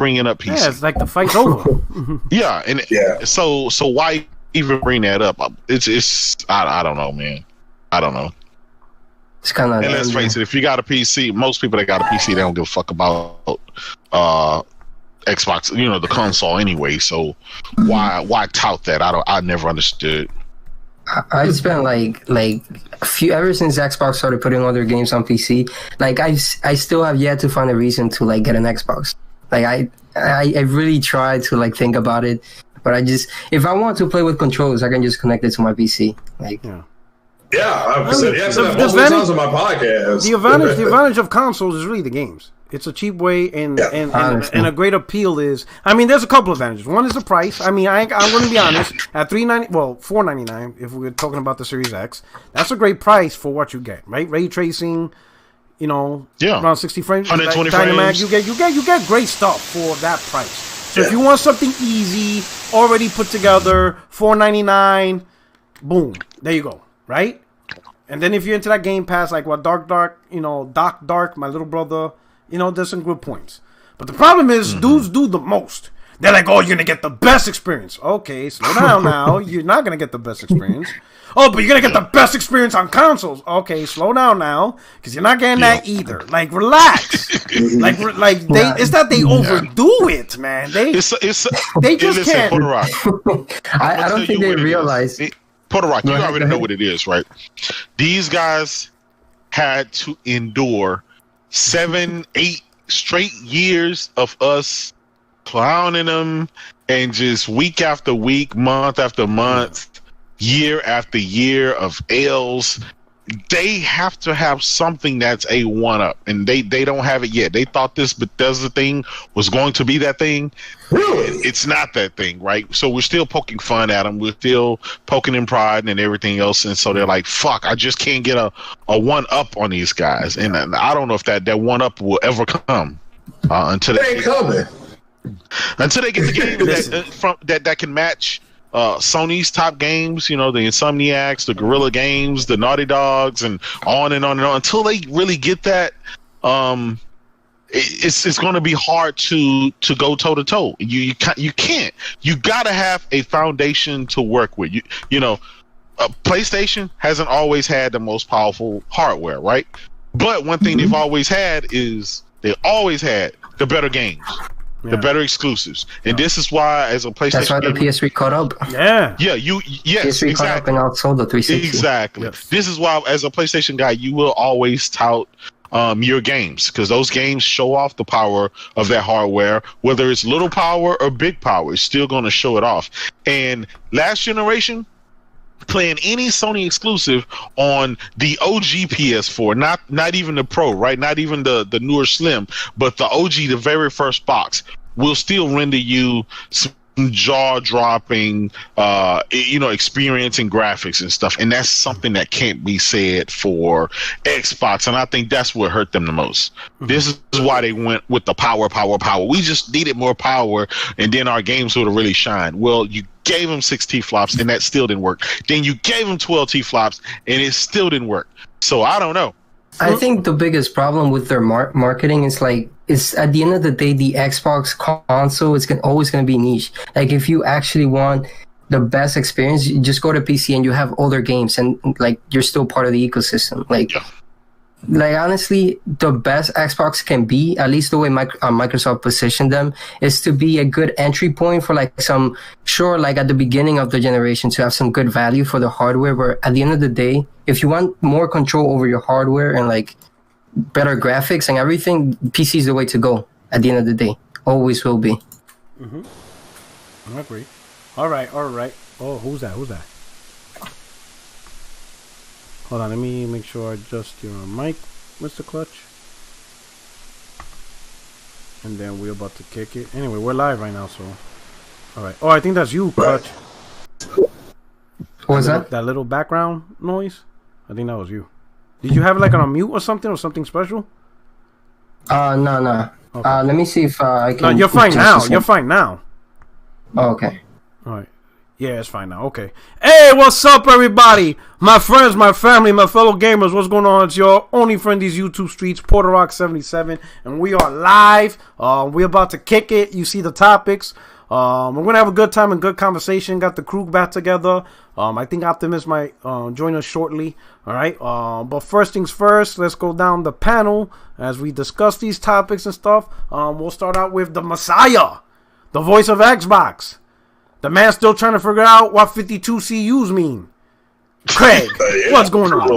bringing up PC. Yeah, it's like the fight's over. Yeah, and so why even bring that up? It's I don't know, man. I don't know. It's kind of. And let's face it, if you got a PC, most people that got a PC, they don't give a fuck about Xbox, the console anyway. So why tout that? I never understood. I spent like a few ever since Xbox started putting all their games on PC. Like I still have yet to find a reason to like get an Xbox. Like I really tried to like think about it, but if I want to play with controllers, I can just connect it to my PC. Like I've said multiple times on my podcast. The advantage of consoles is really the games. It's a cheap way, and a great appeal is. I mean, there's a couple of advantages. One is the price. I mean, I'm going to be honest. At $4.99, if we're talking about the Series X, that's a great price for what you get, right? Ray tracing, around 60 frames, 120 Dynamax. frames. You get great stuff for that price. So if you want something easy, already put together, $4.99, boom, there you go, right? And then if you're into that Game Pass, like what Dark, my little brother. There's some good points. But the problem is, dudes do the most. They're like, oh, you're going to get the best experience. Okay, slow down now. You're not going to get the best experience. Oh, but you're going to get the best experience on consoles. Okay, slow down now. Because you're not getting that either. Like, relax. It's that they overdo it, man. They just can't. I don't think they realize. Puerto Rock, you already know what it is, right? These guys had to endure 7-8 straight years of us clowning them and just week after week, month after month, year after year of L's. They have to have something that's a one-up, and they don't have it yet. They thought this Bethesda thing was going to be that thing. Really? It's not that thing, right? So we're still poking fun at them. We're still poking in pride and everything else, and so they're like, fuck, I just can't get a one-up on these guys. And I don't know if that one-up will ever come until they ain't coming. Until they get the game that can match Sony's top games, the Insomniacs, the Guerrilla Games, the Naughty Dogs, and on and on and on. Until they really get that, it's going to be hard to go toe to toe. You can't. You got to have a foundation to work with. PlayStation hasn't always had the most powerful hardware, right? But one thing they've always had is they always had the better games. The better exclusives, and this is why, as a PlayStation, that's why the PS3 caught up. PS3 exactly. Caught up and outsold the 360. Exactly. Yes. This is why, as a PlayStation guy, you will always tout your games, because those games show off the power of that hardware, whether it's little power or big power. It's still going to show it off. And last generation, playing any Sony exclusive on the OG PS4, not even the Pro, right? Not even the newer Slim, but the OG, the very first box, will still render you some jaw-dropping, experience and graphics and stuff. And that's something that can't be said for Xbox, and I think that's what hurt them the most. This is why they went with the power. We just needed more power, and then our games would have really shined. Well, you gave them 6 T-flops, and that still didn't work. Then you gave them 12 T-flops, and it still didn't work. So I don't know. I think the biggest problem with their marketing is at the end of the day, the Xbox console is always going to be niche. Like, if you actually want the best experience, you just go to PC and you have older games, and like you're still part of the ecosystem. Like honestly, the best Xbox can be, at least the way Microsoft positioned them, is to be a good entry point for like at the beginning of the generation, to have some good value for the hardware. Where at the end of the day, if you want more control over your hardware and like better graphics and everything, PC is the way to go. At the end of the day, always will be. I agree. All right. Oh, who's that? Hold on, let me make sure I adjust your mic, Mr. Clutch. And then we're about to kick it. Anyway, we're live right now, so. Alright. Oh, I think that's you, Clutch. What was that? That little background noise? I think that was you. Did you have it like on a mute or something special? No. Okay. Let me see if I can. No, you're fine now. You're fine now. Oh, okay. Alright. Yeah, it's fine now. Okay. Hey, what's up, everybody? My friends, my family, my fellow gamers. What's going on? It's your only friend these YouTube streets, Porter Rock 77, and we are live. We're about to kick it. You see the topics. We're gonna have a good time and good conversation. Got the crew back together. I think Optimus might join us shortly. All right. But first things first, let's go down the panel as we discuss these topics and stuff. We'll start out with the Messiah, the voice of Xbox. The man still trying to figure out what 52 CUs mean. Craig, what's going on?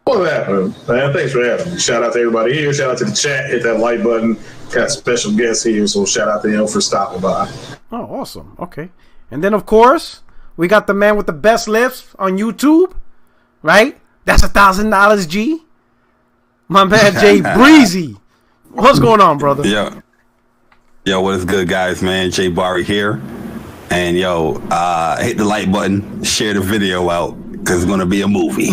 What happened, man? Thanks for having me. Shout out to everybody here. Shout out to the chat. Hit that like button. Got special guests here, so shout out to them for stopping by. Oh, awesome. Okay. And then, of course, we got the man with the best lips on YouTube, right? That's $1,000 G. My man, Jay Breezy. What's going on, brother? Yo, what is good, guys, man? Jay Barry here. And yo, hit the like button, share the video out, because it's going to be a movie.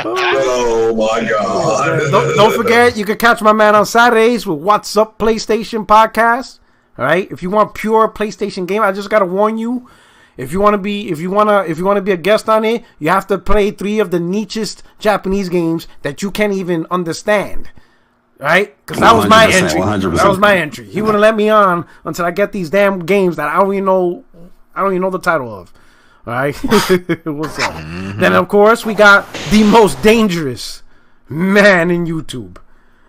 Oh my God. Don't forget, you can catch my man on Saturdays with What's Up PlayStation Podcast. All right. If you want pure PlayStation game, I just gotta warn you. If you want to be a guest on it, you have to play 3 of the nichest Japanese games that you can't even understand. Right? Because that was my entry. 100%. That was my entry. He wouldn't let me on until I get these damn games that I don't even know the title of. All right? What's up? Mm-hmm. Then, of course, we got the most dangerous man in YouTube.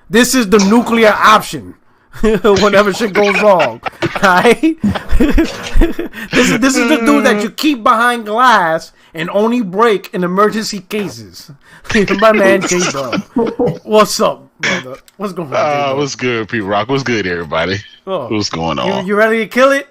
This is the nuclear option whenever shit goes wrong. Right? This is the dude that you keep behind glass and only break in emergency cases. My man, J-Dub. What's up, brother? What's going on? What's good, Pete Rock? What's good, everybody? What's going on? You ready to kill it?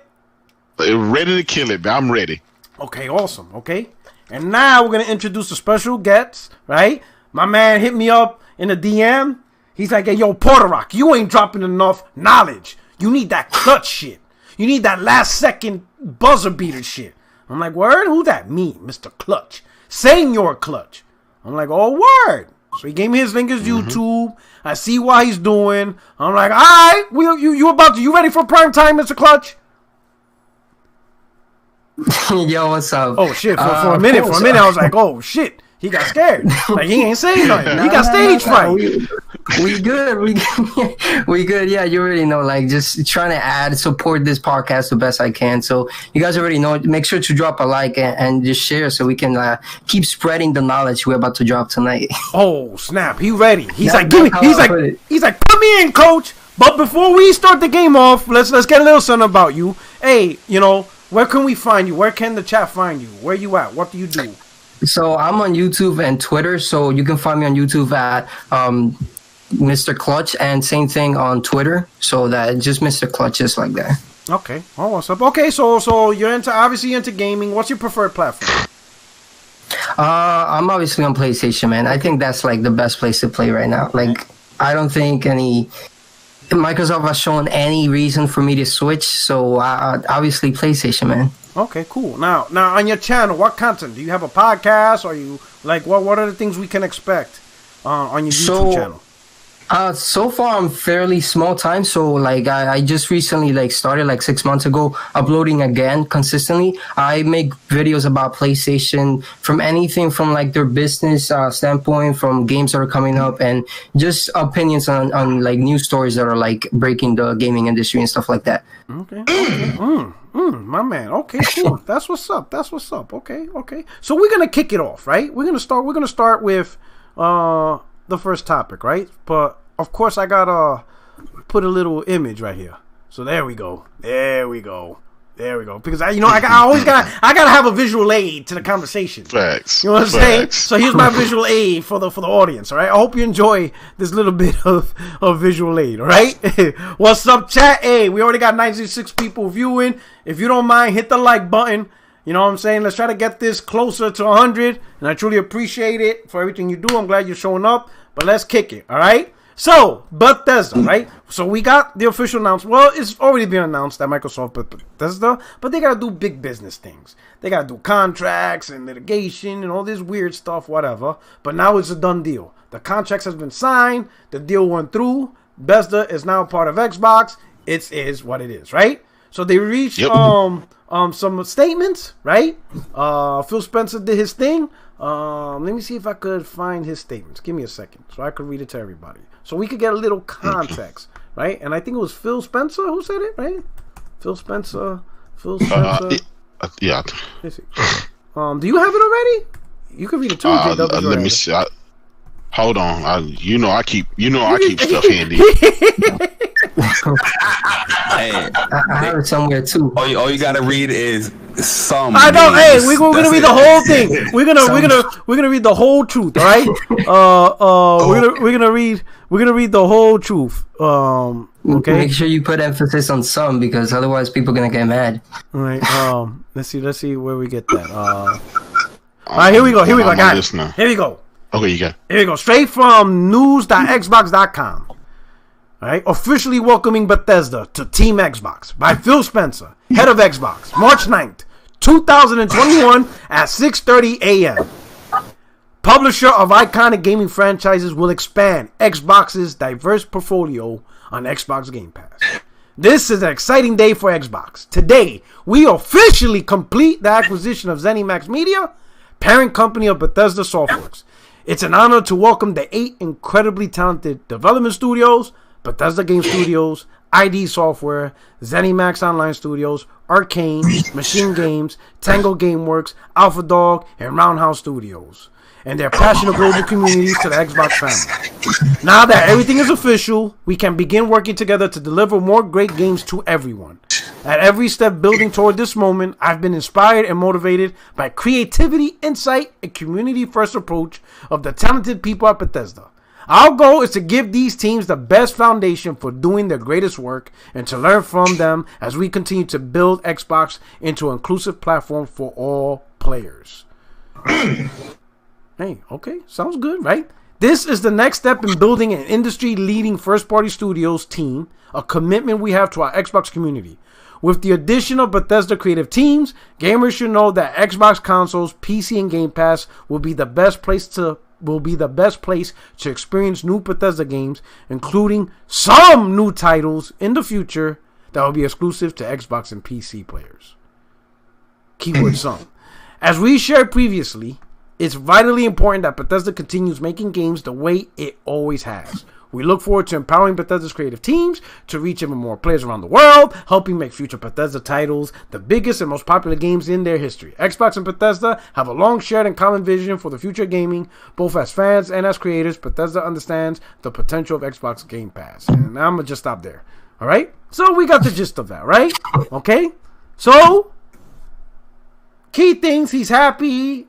Ready to kill it. I'm ready. Okay, awesome. Okay. And now we're going to introduce a special guest, right? My man hit me up in a DM. He's like, hey, yo, Porter Rock, you ain't dropping enough knowledge. You need that clutch shit. You need that last second buzzer beater shit. I'm like, word? Who that? Me, Mr. Clutch. Senior Clutch. I'm like, oh, word. So he gave me his link, his YouTube. I see what he's doing. I'm like, all right, you ready for prime time, Mr. Clutch? Yo, what's up? Oh shit! For a minute, I was like, oh shit. He got scared. Like, he ain't saying nothing. He got stage fright. We good. We good. Yeah, you already know. Like, just trying to support this podcast the best I can. So you guys already know. Make sure to drop a like and just share so we can keep spreading the knowledge we're about to drop tonight. Oh snap! He ready. He's like, put me in, coach. But before we start the game off, let's get a little something about you. Hey, where can we find you? Where can the chat find you? Where you at? What do you do? So I'm on YouTube and Twitter. So you can find me on YouTube at Mr. Clutch, and same thing on Twitter. So that just Mr. Clutch, just like that. Okay. Oh, what's up? Okay, so you're obviously into gaming. What's your preferred platform? I'm obviously on PlayStation, man. I think that's like the best place to play right now. Like, I don't think Microsoft has shown any reason for me to switch. So obviously PlayStation, man. Okay, cool. Now on your channel, what content? Do you have a podcast? Or you like what are the things we can expect on your YouTube channel? So far I'm fairly small time. So like I just recently started 6 months ago uploading again consistently. I make videos about PlayStation, from anything from their business standpoint, from games that are coming up, and just opinions on news stories that are breaking the gaming industry and stuff like that. Okay. My man. Okay, cool. That's what's up. Okay. So we're gonna kick it off, right? We're gonna start with the first topic, right? But of course I gotta put a little image right here. So there we go. Because I gotta have a visual aid to the conversation. Facts. You know what I'm saying? So here's my visual aid for the audience. All right. I hope you enjoy this little bit of visual aid. All right. What's up, chat? Hey, we already got 96 people viewing. If you don't mind, hit the like button. You know what I'm saying? Let's try to get this closer to 100. And I truly appreciate it for everything you do. I'm glad you're showing up. But let's kick it. All right. So, Bethesda, right? So we got the official announcement. Well, it's already been announced that Microsoft put Bethesda, but they got to do big business things. They got to do contracts and litigation and all this weird stuff, whatever. But now it's a done deal. The contracts has been signed. The deal went through. Bethesda is now part of Xbox. It is what it is, right? So they reached some statements, right? Phil Spencer did his thing. Let me see if I could find his statements. Give me a second so I could read it to everybody. So we could get a little context, right? And I think it was Phil Spencer who said it, right? Phil Spencer. Yeah. Do you have it already? You can read it too. Let me see. Hold on. I keep stuff handy. Hey, I have it somewhere too. All you gotta read is some. I know. Hey, we're gonna read the whole thing. We're gonna read the whole truth. All right. We're gonna read the whole truth. Okay. Make sure you put emphasis on some, because otherwise people are gonna get mad. All right. Let's see where we get that. All right. Here we go. I got it. Here we go. Okay, you got it. Here we go. Straight from news.xbox.com. All right, officially welcoming Bethesda to Team Xbox by Phil Spencer, head of Xbox, March 9th, 2021 at 6:30 a.m. Publisher of iconic gaming franchises will expand Xbox's diverse portfolio on Xbox Game Pass. This is an exciting day for Xbox. Today, we officially complete the acquisition of ZeniMax Media, parent company of Bethesda Softworks. It's an honor to welcome the 8 incredibly talented development studios: Bethesda Game Studios, ID Software, ZeniMax Online Studios, Arcane, Machine Games, Tango Gameworks, Alpha Dog, and Roundhouse Studios, and their passionate global communities to the Xbox family. Now that everything is official, we can begin working together to deliver more great games to everyone. At every step building toward this moment, I've been inspired and motivated by creativity, insight, and community-first approach of the talented people at Bethesda. Our goal is to give these teams the best foundation for doing their greatest work and to learn from them as we continue to build Xbox into an inclusive platform for all players. Hey, okay, sounds good, right? This is the next step in building an industry-leading first-party studios team, a commitment we have to our Xbox community. With the addition of Bethesda creative teams, gamers should know that Xbox consoles, PC, and Game Pass will be the best place to experience new Bethesda games, including some new titles in the future that will be exclusive to Xbox and PC players. Keyword some. As we shared previously, it's vitally important that Bethesda continues making games the way it always has. We look forward to empowering Bethesda's creative teams to reach even more players around the world, helping make future Bethesda titles the biggest and most popular games in their history. Xbox and Bethesda have a long shared and common vision for the future of gaming, both as fans and as creators. Bethesda understands the potential of Xbox Game Pass. And I'm going to just stop there. All right? So we got the gist of that, right? Okay? So, key things, he's happy,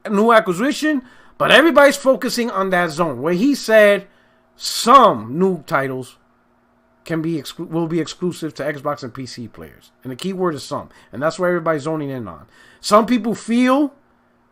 new acquisition, but everybody's focusing on that zone where he said some new titles will be exclusive to Xbox and PC players. And the key word is some. And that's where everybody's zoning in on. Some people feel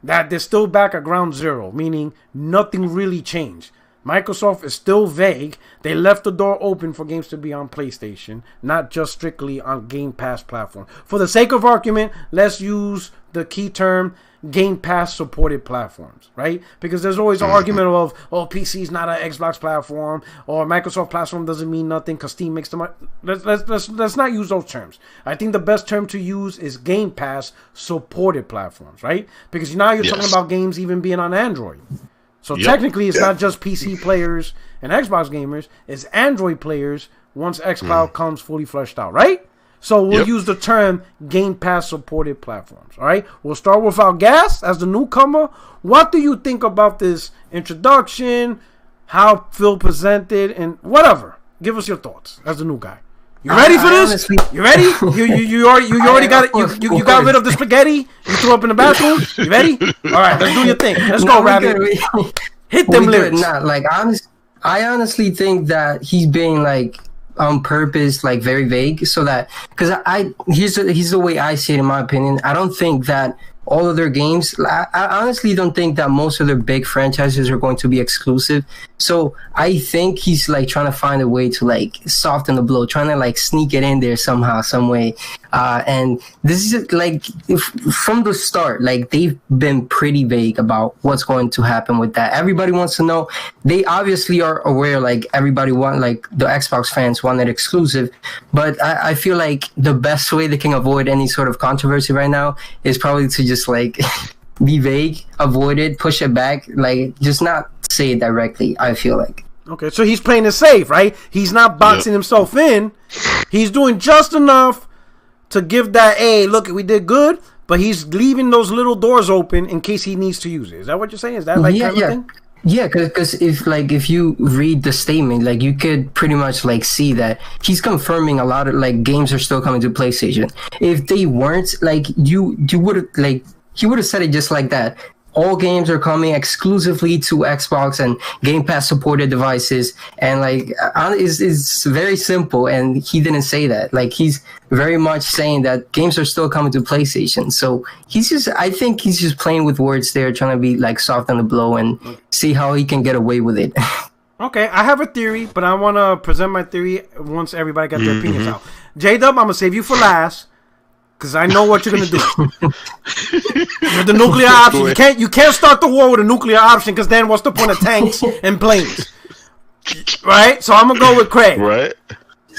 that they're still back at ground zero, meaning nothing really changed. Microsoft is still vague. They left the door open for games to be on PlayStation, not just strictly on Game Pass platform. For the sake of argument, let's use the key term Game Pass supported platforms, right? Because there's always an argument of, PC is not an Xbox platform, or Microsoft platform doesn't mean nothing because Steam makes them. Let's not use those terms. I think the best term to use is Game Pass supported platforms, right? Because now you're talking about games even being on Android. So technically, it's not just PC players and Xbox gamers; it's Android players once xCloud comes fully fleshed out, right? So we'll use the term Game Pass supported platforms. All right. We'll start with our guest as the newcomer. What do you think about this introduction? How Phil presented and whatever? Give us your thoughts as the new guy. You ready for this? Honestly, you ready? You already got it. You got rid of the spaghetti you threw up in the bathroom. You ready? All right. Let's do your thing. Let's go, Rabbit. Hit them lyrics. I honestly think that he's being on purpose, very vague, so that because here's the way I see it. In my opinion, I don't think that all of their games. I honestly don't think that most of their big franchises are going to be exclusive. So I think he's like trying to find a way to like soften the blow, trying to like sneak it in there somehow, some way. And this is like from the start, like they've been pretty vague about what's going to happen with that. Everybody wants to know. They obviously are aware, like everybody like the Xbox fans want it exclusive, but I feel like the best way they can avoid any sort of controversy right now is probably to just like be vague, avoid it, push it back, like just not say it directly. I feel like. Okay, so he's playing it safe, right? He's not boxing himself in. He's doing just enough to give that, hey, look, we did good, but he's leaving those little doors open in case he needs to use it. Is that what you're saying? Is that like kind of thing? Yeah, because if you read the statement, like you could pretty much like see that he's confirming a lot of like games are still coming to PlayStation. If they weren't, like you would have like he would have said it just like that. All games are coming exclusively to Xbox and Game Pass supported devices, and like it's very simple. And he didn't say that. Like he's very much saying that games are still coming to PlayStation. So I think he's just playing with words there, trying to be like soft on the blow and see how he can get away with it. Okay, I have a theory, but I want to present my theory once everybody got their opinions out. J-Dub, I'm gonna save you for last. Because I know what you're gonna do. With the nuclear option, you can't start the war with a nuclear option. Because then, what's the point of tanks and planes? Right. So I'm gonna go with Craig. Right.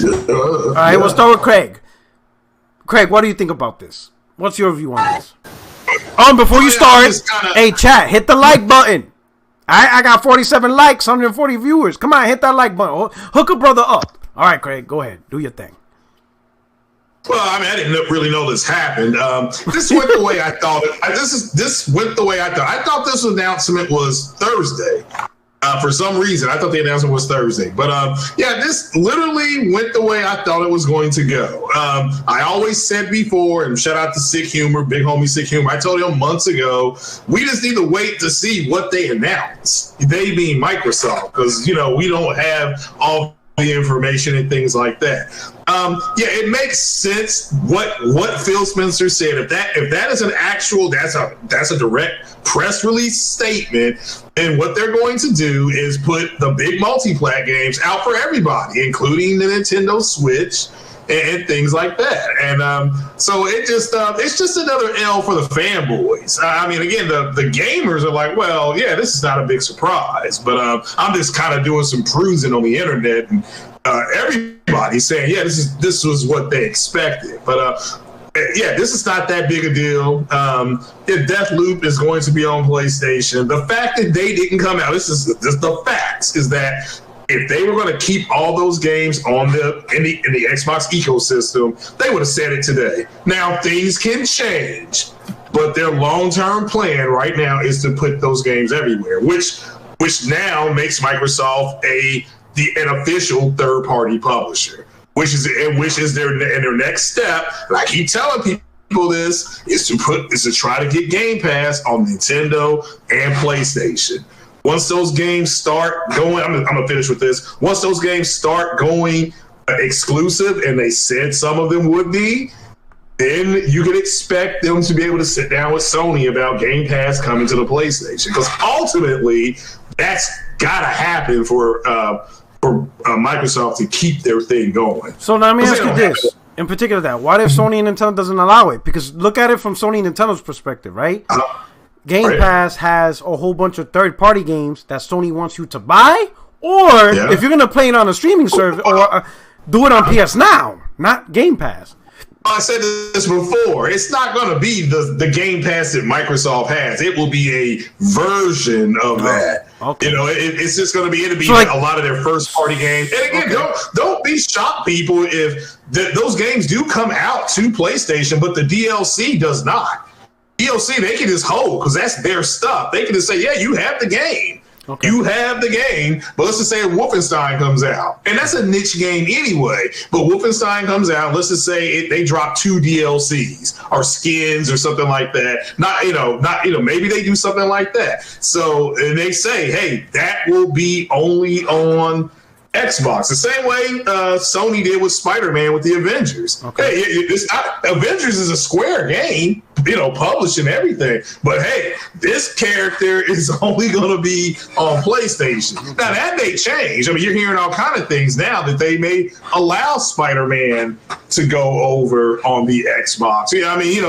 All right. We'll start with Craig. Craig, what do you think about this? What's your view on this? Before you start, hey chat, hit the like button. I got 47 likes, 140 viewers. Come on, hit that like button. Hook a brother up. All right, Craig, go ahead, do your thing. Well, I mean, I didn't really know this happened. This went the way I thought it. This went the way I thought. I thought this announcement was Thursday. For some reason, I thought the announcement was Thursday. But yeah, this literally went the way I thought it was going to go. I always said before, and shout out to Sick Humor, big homie Sick Humor. I told him months ago, we just need to wait to see what they announce. They being Microsoft, because we don't have all the information and things like that. Yeah, it makes sense what Phil Spencer said. If that is an actual, that's a direct press release statement, then what they're going to do is put the big multi-plat games out for everybody, including the Nintendo Switch and things like that. And so it's just another L for the fanboys. I mean, again, the gamers are like, well, yeah, this is not a big surprise, but I'm just kind of doing some cruising on the internet, and everybody's saying, yeah, this was what they expected. But yeah, this is not that big a deal. If Deathloop is going to be on PlayStation, the fact that they didn't come out, this is the facts, is that if they were going to keep all those games on in the Xbox ecosystem, they would have said it today. Now, things can change, but their long-term plan right now is to put those games everywhere, which now makes Microsoft an official third-party publisher, which is their next step. And I keep telling people this is to try to get Game Pass on Nintendo and PlayStation. Once those games start going, I'm gonna finish with this. Once those games start going exclusive, and they said some of them would be, then you can expect them to be able to sit down with Sony about Game Pass coming to the PlayStation. Because ultimately, that's gotta happen for Microsoft to keep their thing going. So now let me ask you this, in particular, that what if Sony and Nintendo doesn't allow it? Because look at it from Sony and Nintendo's perspective, right? Game Pass has a whole bunch of third-party games that Sony wants you to buy, or if you're going to play it on a streaming service, or do it on PS Now, not Game Pass. I said this before. It's not going to be the Game Pass that Microsoft has. It will be a version of that. Okay. It's just going to be a lot of their first-party games. And again, don't be shocked, people, if those games do come out to PlayStation, but the DLC does not. DLC, they can just hold because that's their stuff. They can just say, yeah, you have the game. Okay. You have the game, but let's just say Wolfenstein comes out. And that's a niche game anyway. But Wolfenstein comes out, let's just say they drop 2 DLCs or skins or something like that. Maybe they do something like that. So, and they say, hey, that will be only on Xbox, the same way Sony did with Spider-Man with the Avengers. Okay. Hey, Avengers is a Square game. publishing everything. But hey, this character is only going to be on PlayStation. Now that may change. I mean, you're hearing all kind of things now that they may allow Spider-Man to go over on the Xbox. Yeah, I mean,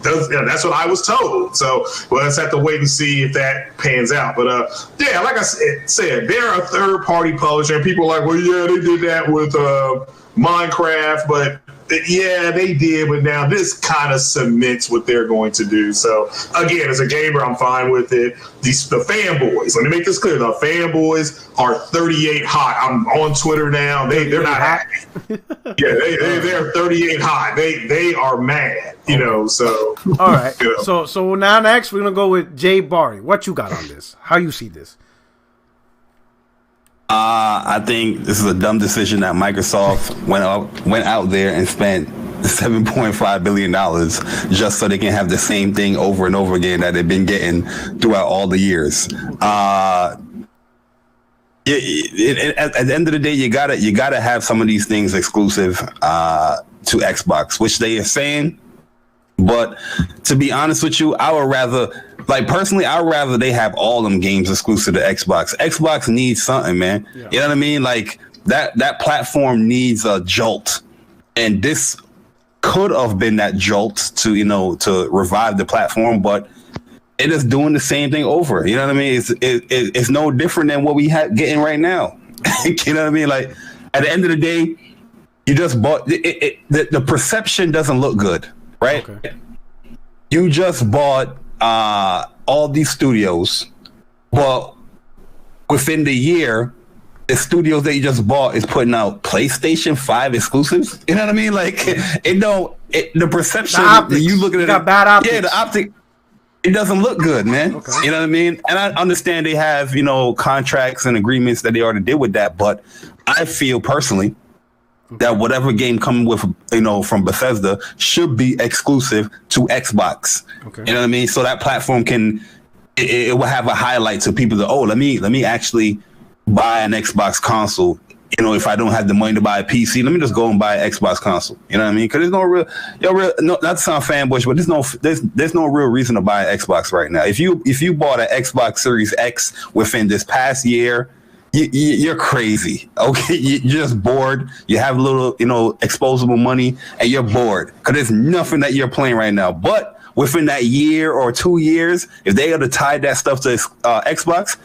that's what I was told. So we'll just have to wait and see if that pans out. But yeah, like I said, they're a third-party publisher, and people are like, well, yeah, they did that with Minecraft, but yeah, they did, but now this kind of cements what they're going to do. So again, as a gamer, I'm fine with it. The fanboys, let me make this clear: the fanboys are 38 hot. I'm on Twitter now. They're not happy. Yeah, they're 38 hot. They are mad. So all right. So now next we're gonna go with Jay Barry. What you got on this? How you see this? I think this is a dumb decision that Microsoft went out there and spent $7.5 billion just so they can have the same thing over and over again that they've been getting throughout all the years. At the end of the day, you gotta have some of these things exclusive to Xbox, which they are saying. But to be honest with you, I would rather they have all them games exclusive to Xbox. Xbox needs something, man. Yeah. You know what I mean? Like that platform needs a jolt, and this could have been that jolt to revive the platform, but it is doing the same thing over. You know what I mean? It's no different than what we getting right now. You know what I mean? Like at the end of the day, you just bought the perception doesn't look good. Right? Okay. You just bought all these studios, but within the year, the studios that you just bought is putting out PlayStation 5 exclusives. You know what I mean? Like the perception, you looking at got bad optics. Yeah, the optic. It doesn't look good, man. Okay. You know what I mean? And I understand they have contracts and agreements that they already did with that, but I feel personally that whatever game coming with, from Bethesda should be exclusive to Xbox. Okay. You know what I mean? So that platform it will have a highlight to people that, let me actually buy an Xbox console. If I don't have the money to buy a PC, let me just go and buy an Xbox console. You know what I mean? Because there's no real, not to sound fanboyish, but there's no real reason to buy an Xbox right now. If you bought an Xbox Series X within this past year, you're crazy. Okay, you're just bored. You have a little, exposable money, and you're bored because there's nothing that you're playing right now. But within that year or 2 years, if they had to tie that stuff to Xbox,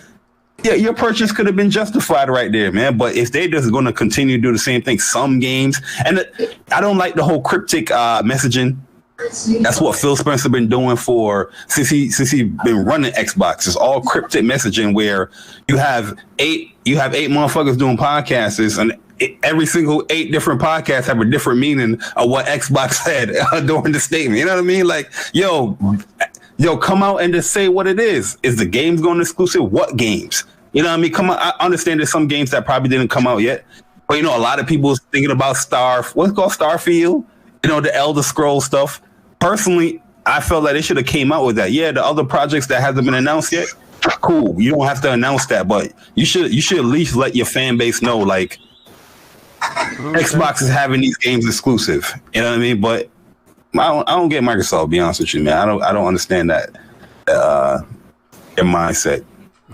yeah, your purchase could have been justified right there, man. But if they're just going to continue to do the same thing, some games, and I don't like the whole cryptic messaging. That's what Phil Spencer been doing since he been running Xbox. It's all cryptic messaging where you have eight motherfuckers doing podcasts, and every single 8 different podcasts have a different meaning of what Xbox said during the statement. You know what I mean? Like, yo, come out and just say what it is. Is the games going exclusive? What games? You know what I mean? Come on. I understand there's some games that probably didn't come out yet, but a lot of people thinking about what's called Starfield. The Elder Scrolls stuff. Personally, I felt that they should have came out with that. Yeah, the other projects that hasn't been announced yet, cool. You don't have to announce that, but you should at least let your fan base know, like, Xbox is having these games exclusive. You know what I mean? But I don't get Microsoft. To be honest with you, man. I don't understand that their mindset.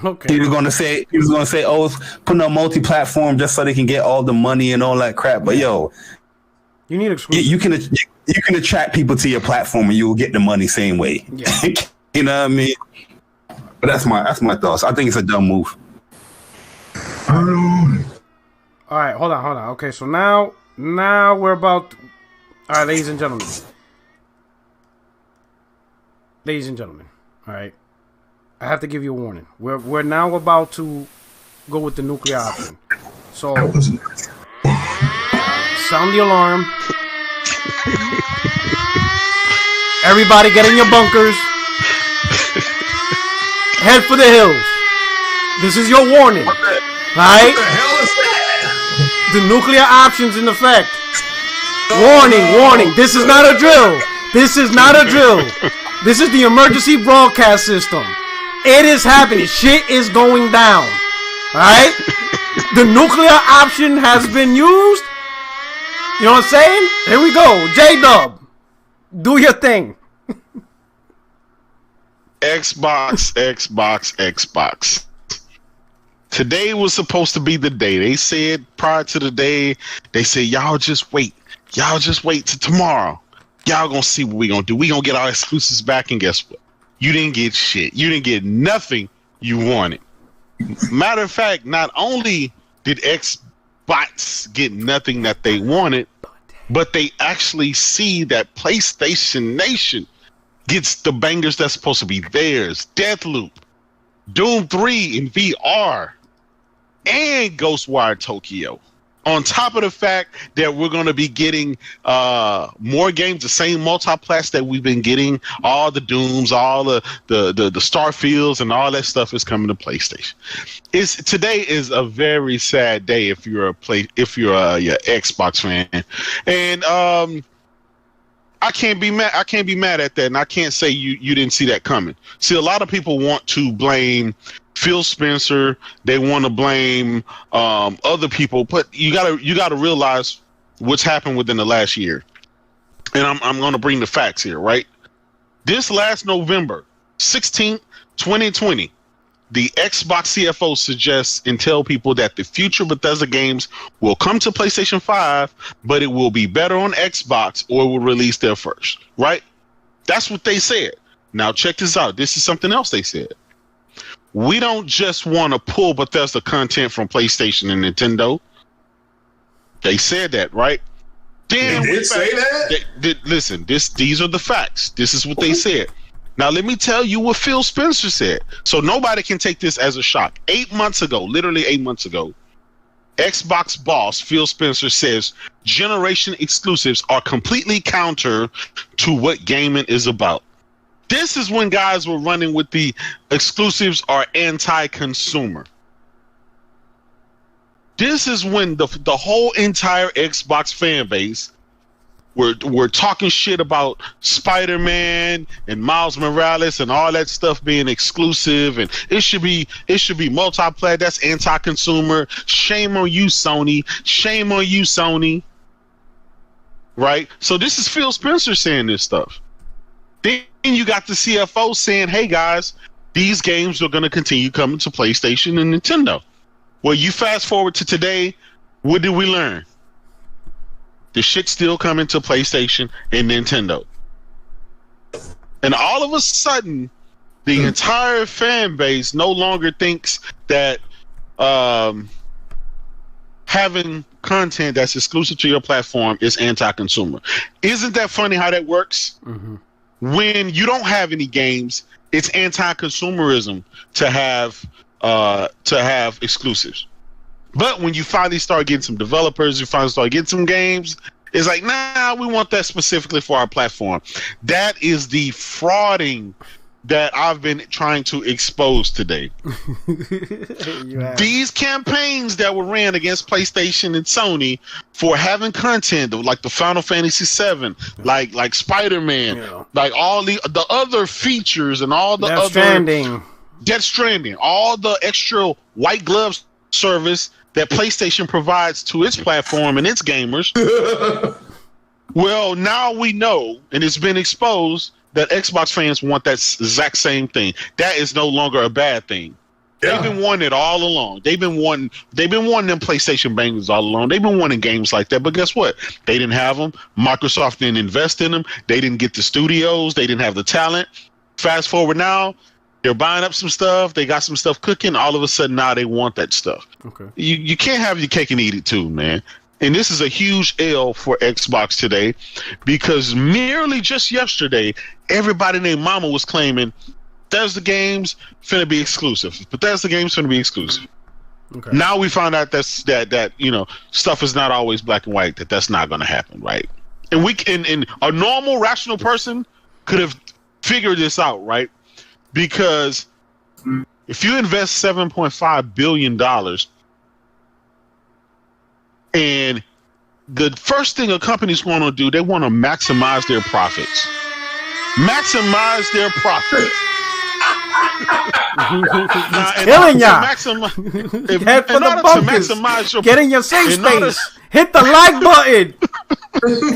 Okay. He was gonna say, oh, it's putting on multi-platform just so they can get all the money and all that crap. But you need exclusive. You can attract people to your platform and you'll get the money same way. Yeah. You know what I mean? But that's my thoughts. I think it's a dumb move. All right, hold on. Okay, so now we're about. All right, ladies and gentlemen. All right, I have to give you a warning. We're now about to go with the nuclear option. So sound the alarm. Everybody get in your bunkers. Head for the hills. This is your warning. Right? What the hell is that? The nuclear option's in effect. Warning. This is not a drill. This is the emergency broadcast system. It is happening. Shit is going down. Alright? The nuclear option has been used. You know what I'm saying? Here we go. J-Dub. Do your thing. Xbox. Today was supposed to be the day. They said prior to the day, they said, y'all just wait. Y'all just wait till tomorrow. Y'all gonna see what we gonna do. We gonna get our exclusives back, and guess what? You didn't get shit. You didn't get nothing you wanted. Matter of fact, not only did Xbox get nothing that they wanted, but they actually see that PlayStation Nation gets the bangers that's supposed to be theirs. Deathloop, Doom 3 in VR, and Ghostwire Tokyo. On top of the fact that we're going to be getting more games, the same multiplats that we've been getting, all the Dooms, all the Starfields, and all that stuff is coming to PlayStation. Today is a very sad day if you're a Xbox fan, and I can't be mad. I can't be mad at that, and I can't say you didn't see that coming. See, a lot of people want to blame Phil Spencer. They want to blame other people, but you gotta realize what's happened within the last year. And I'm going to bring the facts here, right? This last November 16th, 2020, the Xbox CFO suggests and tell people that the future Bethesda games will come to PlayStation 5, but it will be better on Xbox or will release there first, right? That's what they said. Now check this out. This is something else they said. We don't just want to pull Bethesda content from PlayStation and Nintendo. They said that, right? Then they did say that? Listen, these are the facts. This is what they said. Now, let me tell you what Phil Spencer said. So nobody can take this as a shock. 8 months ago, literally 8 months ago, Xbox boss Phil Spencer says generation exclusives are completely counter to what gaming is about. This is when guys were running with the exclusives are anti-consumer. This is when the whole entire Xbox fan base were talking shit about Spider-Man and Miles Morales and all that stuff being exclusive, and it should be multiplayer. That's anti-consumer. Shame on you, Sony. Shame on you, Sony. Right? So this is Phil Spencer saying this stuff. Then you got the CFO saying, hey guys, these games are going to continue coming to PlayStation and Nintendo. Well, you fast forward to today, what did we learn? The shit's still coming to PlayStation and Nintendo. And all of a sudden, the entire fan base no longer thinks that having content that's exclusive to your platform is anti-consumer. Isn't that funny how that works? Mm-hmm. When you don't have any games, it's anti-consumerism to have exclusives. But when you finally start getting some developers, you finally start getting some games, it's like, nah, we want that specifically for our platform. That is the frauding that I've been trying to expose today. These campaigns that were ran against PlayStation and Sony for having content like the Final Fantasy VII, like Spider-Man, like all the other features and all the Death Stranding, all the extra white glove service that PlayStation provides to its platform and its gamers. Well, now we know, and it's been exposed, that Xbox fans want that exact same thing. That is no longer a bad thing. Yeah. They've been wanting it all along. They've been wanting them PlayStation bangers all along. They've been wanting games like that. But guess what? They didn't have them. Microsoft didn't invest in them. They didn't get the studios. They didn't have the talent. Fast forward now, they're buying up some stuff. They got some stuff cooking. All of a sudden now they want that stuff. Okay. You can't have your cake and eat it too, man. And this is a huge L for Xbox today, because merely just yesterday, everybody named Mama was claiming Bethesda games finna be exclusive. Bethesda games finna be exclusive. Okay. Now we found out that stuff is not always black and white. That's not going to happen, right? And a normal, rational person could have figured this out, right? Because if you invest $7.5 billion, and the first thing a company's want to do, they want to maximize their profits. Maximize their profits. Killing ya. Head for the bunkers. Get in your safe space. Hit the like button.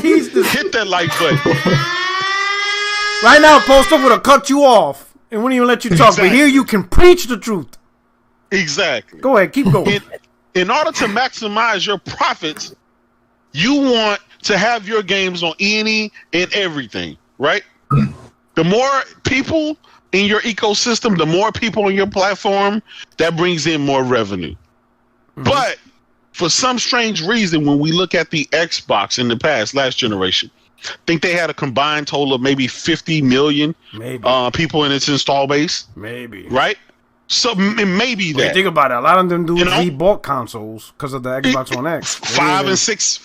Hit that like button. Right now, Poster would have cut you off It wouldn't even let you talk. Exactly. But here you can preach the truth. Exactly. Go ahead, keep going. In order to maximize your profits, you want to have your games on any and everything, right? The more people in your ecosystem, the more people on your platform, that brings in more revenue. But for some strange reason, when we look at the Xbox in the past, last generation, I think they had a combined total of maybe 50 million people in its install base. Maybe. Right? So maybe that. Think about it. A lot of them dudes bought consoles because of the Xbox One X. Five and six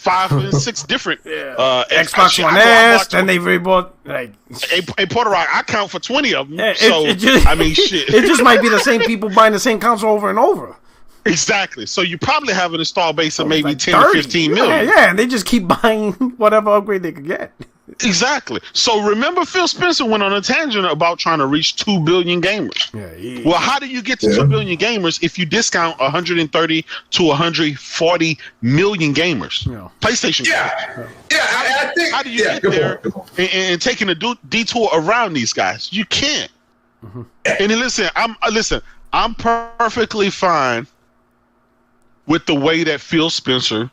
different Xbox One S. Then they rebought like. Hey, Puerto Rico, I count for 20 of them. I mean, shit. It just might be the same people buying the same console over and over. Exactly. So you probably have an install base of maybe like 10 or 15 million. Yeah, and they just keep buying whatever upgrade they could get. Exactly. So remember, Phil Spencer went on a tangent about trying to reach 2 billion gamers. Well, how do you get to 2 billion gamers if you discount 130 to 140 million gamers? PlayStation. I think. How do you get there and taking a detour around these guys? You can't. And then listen, I'm perfectly fine with the way that Phil Spencer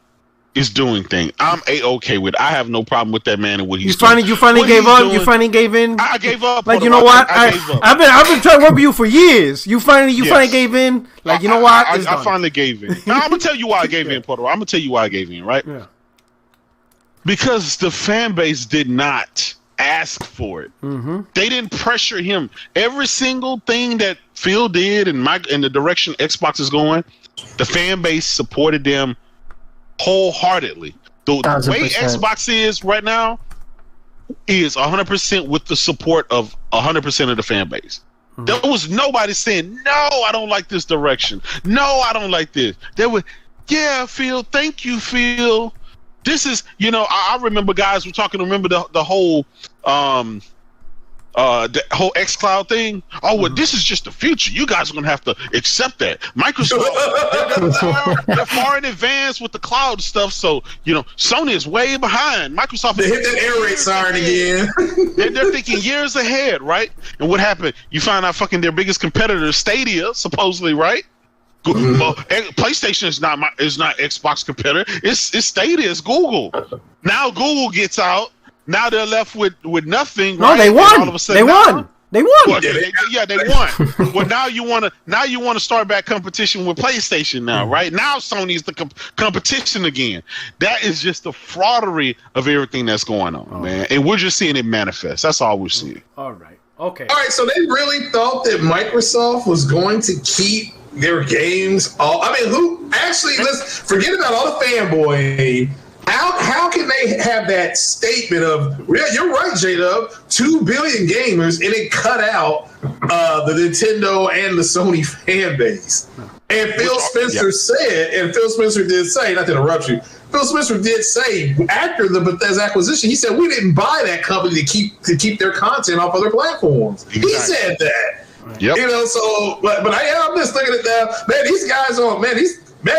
is doing things. I'm A-okay with it. I have no problem with that man and what he's doing. You finally gave up? You finally gave in? I gave up. Like, you know what? I gave up. I've been trying to work with you for years. You finally gave in? Like, you know what? I finally gave in. Now, I'm going to tell you why I gave in, Puerto Rico. I'm going to tell you why I gave in, right? Yeah. Because the fan base did not ask for it. They didn't pressure him. Every single thing that Phil did and the direction Xbox is going, the fan base supported them wholeheartedly. The way Xbox is right now is 100% with the support of 100% of the fan base. There was nobody saying, no, I don't like this direction. No, I don't like this. There was, yeah, Phil, thank you, Phil. This is, I remember guys were talking, remember the whole xCloud thing. Oh, well, this is just the future. You guys are going to have to accept that. Microsoft, they're far in advance with the cloud stuff. So, Sony is way behind. Microsoft they hit that air raid siren again. they're thinking years ahead, right? And what happened? You find out fucking their biggest competitor, Stadia, supposedly, right? Well, PlayStation is not Xbox competitor. It's Stadia. It's Google. Now Google gets out. Now they're left with nothing. No, right? They won. All of a sudden, they won. Well, they won. Well, now you want to start back competition with PlayStation now, right? Now Sony's the competition again. That is just the fraudery of everything that's going on, man. And we're just seeing it manifest. That's all we're seeing. All right. Okay. All right. So they really thought that Microsoft was going to keep their games let's forget about all the fanboy. How can they have that statement of, you're right, J-Dub, 2 billion gamers, and it cut out the Nintendo and the Sony fan base? And Phil Spencer did say, not to interrupt you, Phil Spencer did say after the Bethesda acquisition, he said, we didn't buy that company to keep their content off other platforms. Exactly. He said that. Yep. I'm just looking at that.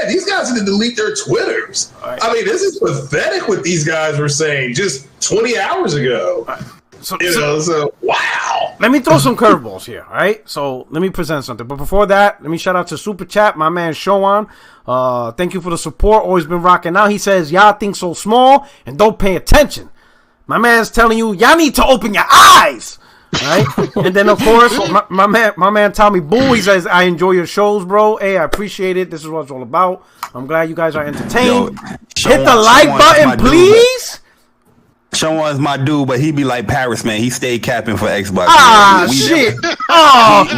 These guys need to delete their Twitters. Right. I mean, this is pathetic what these guys were saying just 20 hours ago. Right. So wow. Let me throw some curveballs here, all right? So let me present something. But before that, let me shout out to Super Chat, my man Showan. Thank you for the support. Always been rocking out. He says, y'all think so small and don't pay attention. My man's telling you, y'all need to open your eyes. Right, and then of course my man Tommy Boo, he says, I enjoy your shows, bro. Hey, I appreciate it. This is what it's all about. I'm glad you guys are entertained. Hit the like button, please. Sean's my dude, but he be like Paris, man. He stayed capping for Xbox. Shit.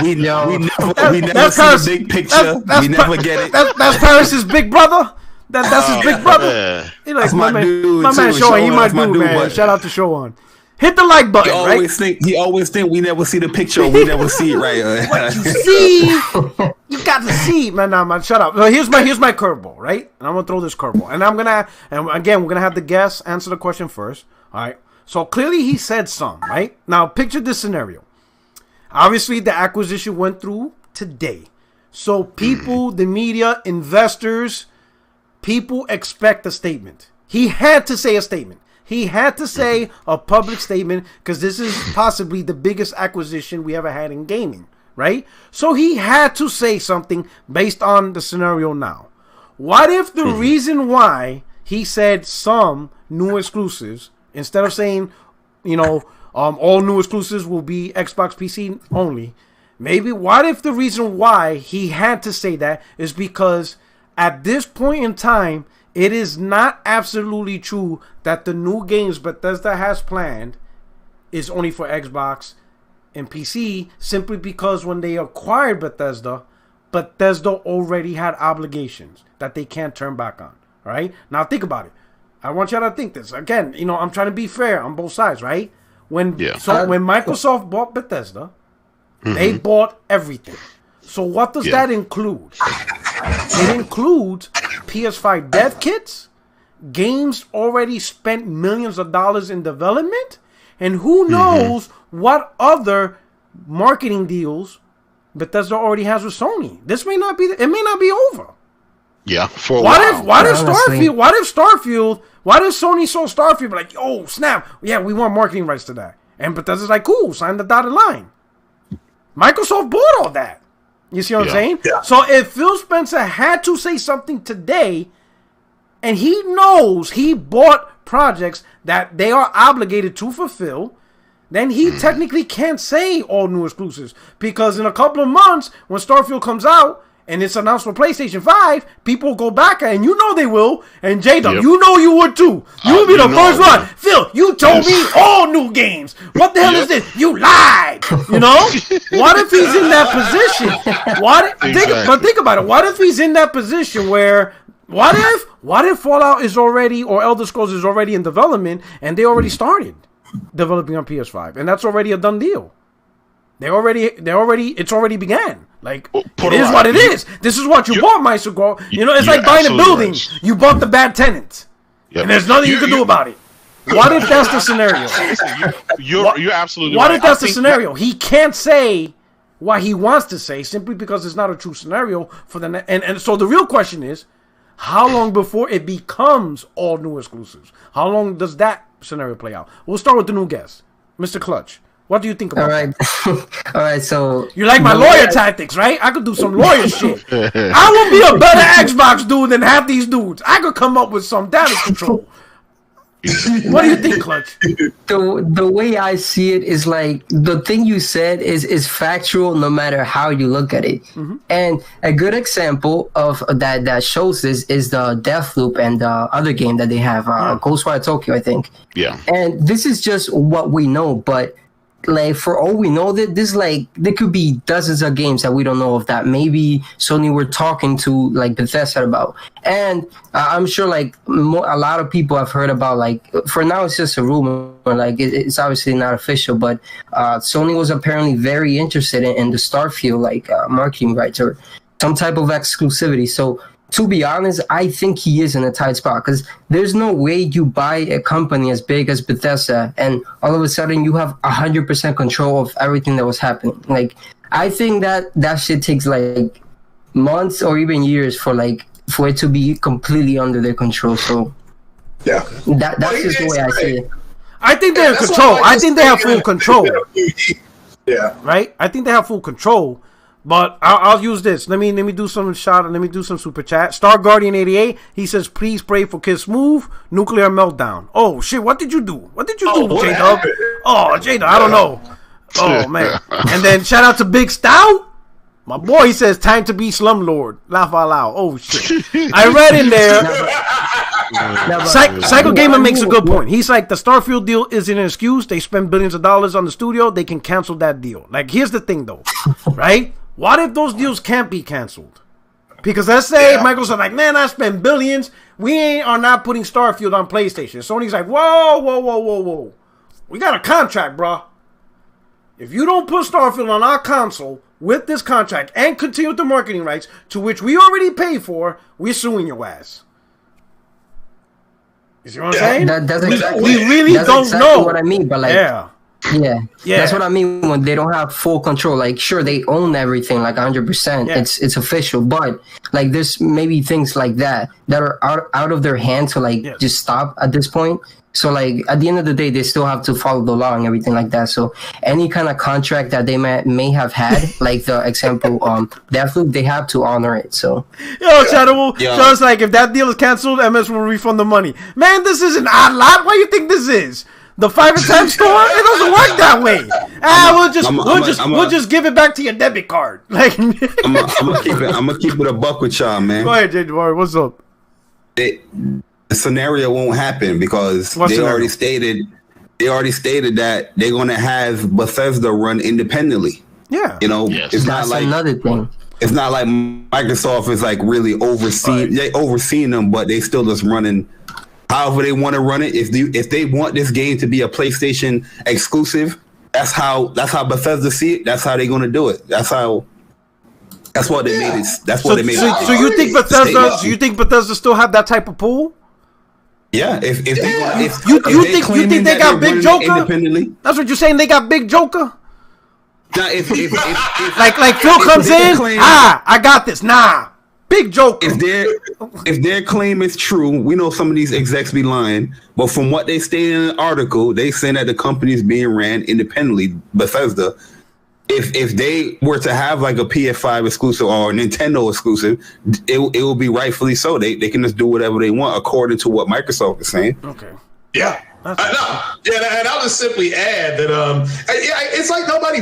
We never see the big picture. We never get it. That's Paris's big brother. That's his big brother. He like my man Sean. He my dude, man. Shout out to Sean. Hit the like button, He always think we never see the picture. We never see it, right? What you see, you got to see, man. Nah, man, shut up. So here's my curveball, right? And I'm gonna throw this curveball, and again, we're gonna have the guests answer the question first. All right. So clearly, he said some, right? Now, picture this scenario. Obviously, the acquisition went through today, so people, the media, investors, people expect a statement. He had to say a statement. he had to say a public statement because this is possibly the biggest acquisition we ever had in gaming, right? So he had to say something based on the scenario now. What if the reason why he said some new exclusives, instead of saying, all new exclusives will be Xbox PC only, maybe what if the reason why he had to say that is because at this point in time, it is not absolutely true that the new games Bethesda has planned is only for Xbox and PC, simply because when they acquired Bethesda already had obligations that they can't turn back on. All right? Now think about it. I want you to think this. Again, I'm trying to be fair on both sides, right? When Microsoft bought Bethesda, they bought everything. So what does that include? It includes PS5 dev kits, games already spent millions of dollars in development, and who knows what other marketing deals Bethesda already has with Sony. This may not be. It may not be over. Yeah. For a while. What if Sony sold Starfield? Like, oh snap! Yeah, we want marketing rights to that. And Bethesda's like, cool, sign the dotted line. Microsoft bought all that. You see what I'm saying? Yeah. So if Phil Spencer had to say something today, and he knows he bought projects that they are obligated to fulfill, then he technically can't say all new exclusives. Because in a couple of months, when Starfield comes out, and it's announced for PlayStation 5, people go back, and they will. And J-Dub, you would too. You would be the first one. Phil, you told me all new games. What the hell is this? You lied. What if he's in that position? But think about it. What if he's in that position where, what if Fallout is already, or Elder Scrolls is already in development, and they already started developing on PS5, and that's already a done deal. It's already began. Like, it is what it is. This is what you bought, Meister Go. It's like buying a building. Right. You bought the bad tenant. Yep. And there's nothing you can do about it. What if that's the scenario? You're absolutely right. What right. if that's the scenario? He can't say what he wants to say simply because it's not a true scenario for the and so the real question is, how long before it becomes all new exclusives? How long does that scenario play out? We'll start with the new guest, Mr. Clutch. What do you think about that? All right, so... You like my lawyer tactics, right? I could do some lawyer shit. I would be a better Xbox dude than half these dudes. I could come up with some damage control. What do you think, Clutch? The way I see it is like, the thing you said is factual no matter how you look at it. And a good example of that shows this is the Deathloop and the other game that they have, Ghostwire Tokyo, I think. Yeah. And this is just what we know, but... Like, for all we know, that this, like, there could be dozens of games that we don't know of that maybe Sony were talking to, like, Bethesda about. And I'm sure, like, a lot of people have heard about, like, for now it's just a rumor, like, it's obviously not official, but Sony was apparently very interested in the Starfield, like, marketing rights or some type of exclusivity. So, to be honest, I think he is in a tight spot because there's no way you buy a company as big as Bethesda and all of a sudden you have 100% control of everything that was happening. Like, I think that shit takes like months or even years for it to be completely under their control. So yeah, that's just the way I see it. I think they're in control. I think they have full control. Yeah. Right? I think they have full control. But I'll use this. Let me do some super chat. Star Guardian 88. He says, please pray for Kid Smooth. Nuclear meltdown. Oh shit! What did you do? What did you do, J Dub? Oh, J Dub. I don't know. Oh man. And then shout out to Big Stout. My boy, he says, time to be Slumlord. Laugh out loud. Oh shit! I read in there. Psycho Gamer makes a good point. He's like, the Starfield deal isn't an excuse. They spend billions of dollars on the studio. They can cancel that deal. Like, here's the thing though, right? What if those deals can't be canceled? Because let's say Microsoft's like, man, I spent billions. We are not putting Starfield on PlayStation. Sony's like, whoa. We got a contract, bro. If you don't put Starfield on our console with this contract and continue with the marketing rights, to which we already paid for, we're suing your ass. You see what I'm saying? That's exactly, we really that's don't exactly know what I mean. But like, Yeah. Yeah. That's what I mean when they don't have full control. Like, sure, they own everything, like 100%. Yeah. It's official, but like there's maybe things like that are out of their hands to like just stop at this point. So like at the end of the day, they still have to follow the law and everything like that. So any kind of contract that they may have had, like the example, Deathloop, they have to honor it. So Shadow, so it's like if that deal is canceled, MS will refund the money. Man, this is an odd lot. What do you think this is? The 5 and 10 store? It doesn't work that way. We'll just give it back to your debit card. Like I'm gonna keep it a buck with y'all, man. Go ahead, J. What's up? The scenario won't happen because they already stated that they're gonna have Bethesda run independently. Yeah, you know, it's not like another thing. It's not like Microsoft is like really overseeing them, but they still just running however they want to run it. If they want this game to be a PlayStation exclusive, that's how Bethesda see it. That's how they're going to do it. That's what they made it. That's what they made it. So you think Bethesda? Do you think Bethesda still have that type of pool? Yeah. If you think they got Big Joker? Independently? That's what you're saying. They got Big Joker. Now, if like Phil comes in, I got this. Nah. Big joke. If their claim is true, we know some of these execs be lying, but from what they stated in the article, they say that the company is being ran independently, Bethesda. If they were to have like a PS5 exclusive or a Nintendo exclusive, it will be rightfully so. They can just do whatever they want according to what Microsoft is saying. Okay. Yeah. And I'll just simply add that it's like nobody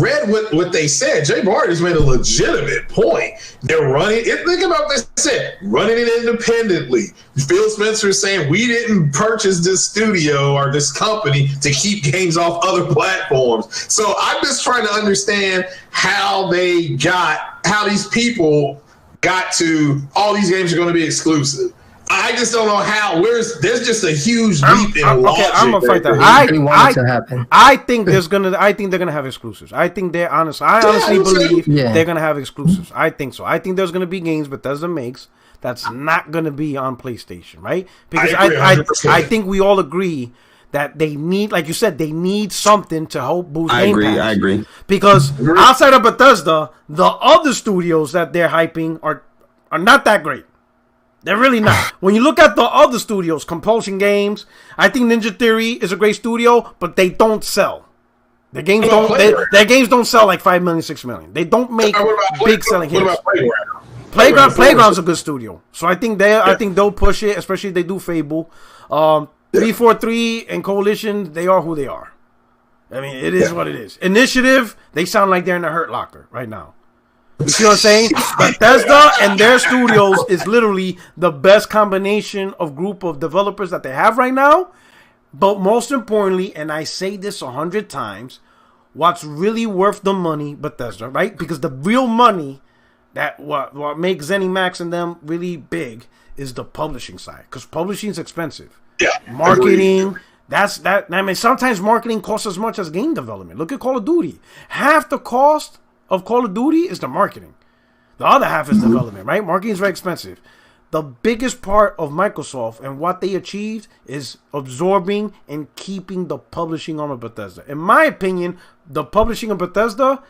read what they said. Jay Bard has made a legitimate point. They're running it. Think about what they said, running it independently. Phil Spencer is saying we didn't purchase this studio or this company to keep games off other platforms. So I'm just trying to understand how these people got to all these games are going to be exclusive. I just don't know how. There's just a huge leap in logic. Okay, I'm gonna fight that. I think they're gonna have exclusives. I think I honestly believe they're gonna have exclusives. I think so. I think there's gonna be games Bethesda makes that's not gonna be on PlayStation, right? Because I think we all agree that they need, like you said, they need something to help boost Game Pass. I agree. Because outside of Bethesda, the other studios that they're hyping are not that great. They're really not. When you look at the other studios, Compulsion Games, I think Ninja Theory is a great studio, but they don't sell. Their games don't sell like 5 million, 6 million. They don't make big selling hits. What about Playground's a good studio, so I think they'll push it, especially if they do Fable. 343 and Coalition, they are who they are. I mean, it is what it is. Initiative, they sound like they're in a Hurt Locker right now. You see what I'm saying? Bethesda and their studios is literally the best combination of group of developers that they have right now. But most importantly, and I say this 100 times, what's really worth the money, Bethesda, right? Because the real money that what makes ZeniMax and them really big is the publishing side. Because publishing is expensive. Yeah. Marketing. I mean, sometimes marketing costs as much as game development. Look at Call of Duty. Half the cost of Call of Duty is the marketing. The other half is development, right? Marketing is very expensive. The biggest part of Microsoft and what they achieved is absorbing and keeping the publishing arm of Bethesda. In my opinion, the publishing of Bethesda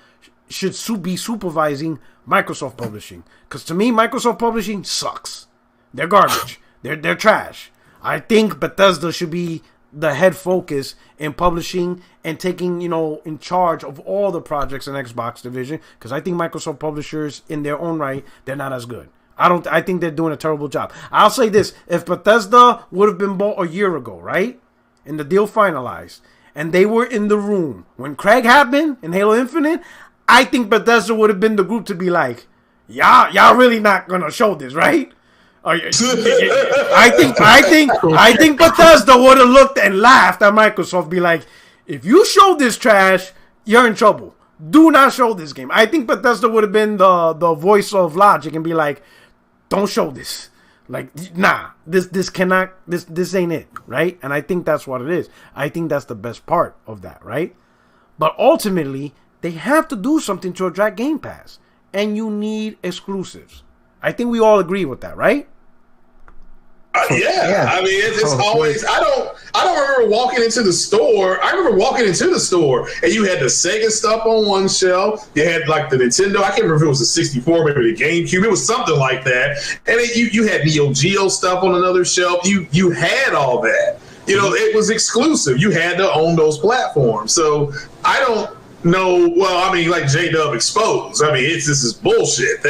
should be supervising Microsoft publishing. Because to me, Microsoft publishing sucks. They're garbage. They're trash. I think Bethesda should be the head focus in publishing and taking, in charge of all the projects in Xbox division, because I think Microsoft publishers in their own right, they're not as good. I think they're doing a terrible job. I'll say this, if Bethesda would have been bought a year ago, right? And the deal finalized, and they were in the room when Craig happened in Halo Infinite, I think Bethesda would have been the group to be like, y'all really not gonna show this, right? I think Bethesda would have looked and laughed at Microsoft, be like, if you show this trash, you're in trouble. Do not show this game. I think Bethesda would have been the voice of logic and be like, don't show this. Like, nah, this ain't it, right? And I think that's what it is. I think that's the best part of that, right? But ultimately, they have to do something to attract Game Pass, and you need exclusives. I think we all agree with that, right? Yeah, I mean, it's always. I don't remember walking into the store. I remember walking into the store, and you had the Sega stuff on one shelf. You had like the Nintendo. I can't remember if it was the 64, maybe the GameCube. It was something like that. And then you had Neo Geo stuff on another shelf. You had all that. You know, it was exclusive. You had to own those platforms. So I don't know. Well, I mean, like J-Dub exposed. I mean, this is bullshit.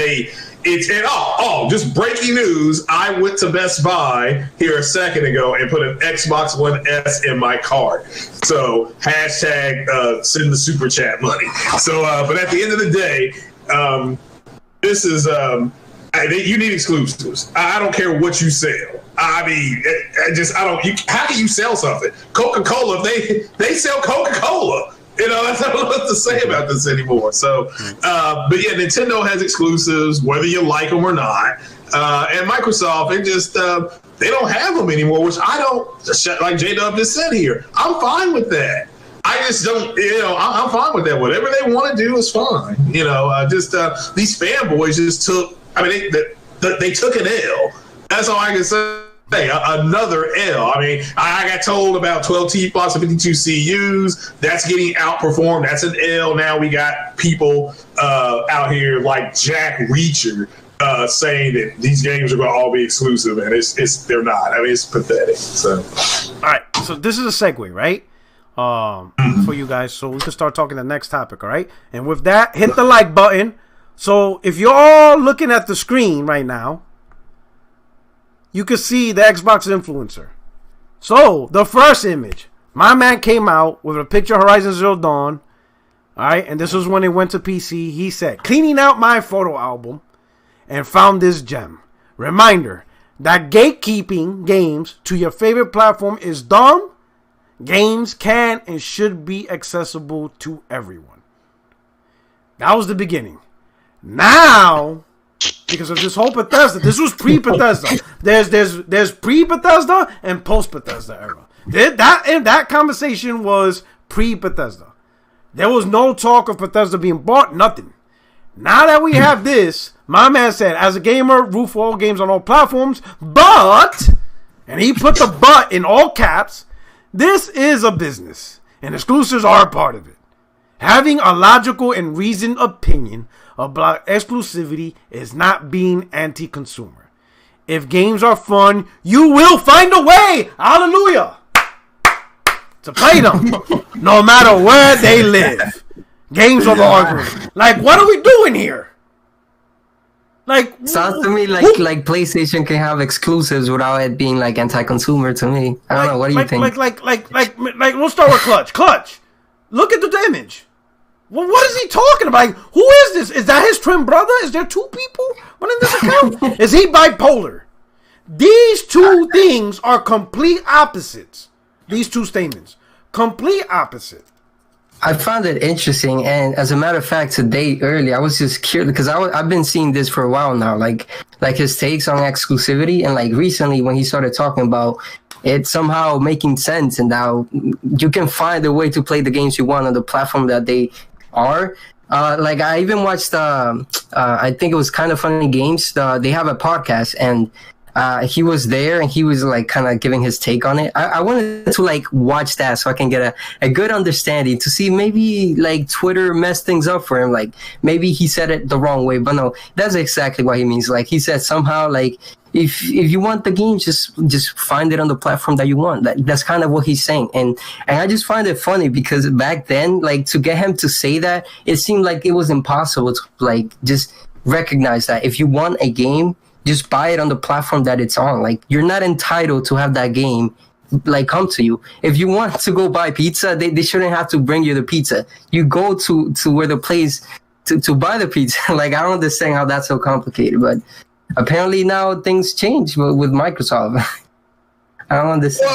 Just breaking news. I went to Best Buy here a second ago and put an Xbox One S in my cart. So hashtag send the super chat money. So, but at the end of the day, this is you need exclusives. I don't care what you sell. I mean, how can you sell something? Coca-Cola, they sell Coca-Cola. You know, I don't know what to say about this anymore. So, but yeah, Nintendo has exclusives, whether you like them or not. And Microsoft, they don't have them anymore, which I don't, like J-Dub just said here, I'm fine with that. I just don't, I'm fine with that. Whatever they want to do is fine. You know, these fanboys just took, I mean, they took an L. That's all I can say. Another L. I mean, I got told about 12 T-Flops and 52 CUs. That's getting outperformed. That's an L. Now we got people out here like Jack Reacher saying that these games are going to all be exclusive, and they're not. I mean, it's pathetic. So, all right. So this is a segue, right? For you guys, so we can start talking the next topic. All right. And with that, hit the like button. So if you're all looking at the screen right now, you can see the Xbox influencer. So, the first image. My man came out with a picture of Horizon Zero Dawn. Alright, and this was when it went to PC. He said, cleaning out my photo album and found this gem. Reminder that gatekeeping games to your favorite platform is dumb. Games can and should be accessible to everyone. That was the beginning. Now, because of this whole Bethesda, this was pre-Bethesda. There's pre-Bethesda and post-Bethesda era. That conversation was pre-Bethesda. There was no talk of Bethesda being bought, nothing. Now that we have this, my man said, as a gamer, root for all games on all platforms, but, and he put the but in all caps, this is a business, and exclusives are a part of it. Having a logical and reasoned opinion about exclusivity is not being anti-consumer. If games are fun, you will find a way, hallelujah, to play them, no matter where they live. Games are the argument. Like, what are we doing here? Like, sounds to me like PlayStation can have exclusives without it being like anti-consumer to me. I don't know. What do you think? Like, we'll start with Clutch. Clutch, look at the image. Well, what is he talking about? Like, who is this? Is that his twin brother? Is there two people running this account? Is he bipolar? These two things are complete opposites. These two statements, complete opposite. I found it interesting, and as a matter of fact, today early, I was just curious because I've been seeing this for a while now, like his takes on exclusivity, and like recently when he started talking about it somehow making sense and how you can find a way to play the games you want on the platform that they are. Like I even watched, I think it was Kind of Funny Games. They have a podcast, and he was there and he was like kind of giving his take on it. I wanted to like watch that so I can get a good understanding to see maybe like Twitter messed things up for him. Like maybe he said it the wrong way, but no, that's exactly what he means. Like he said somehow like if you want the game, just find it on the platform that you want. That's kind of what he's saying. And I just find it funny because back then, like to get him to say that, it seemed like it was impossible to like just recognize that if you want a game, just buy it on the platform that it's on. Like you're not entitled to have that game like come to you. If you want to go buy pizza, they shouldn't have to bring you the pizza. You go to where the place to buy the pizza. Like I don't understand how that's so complicated, but apparently now things change with Microsoft. I don't understand.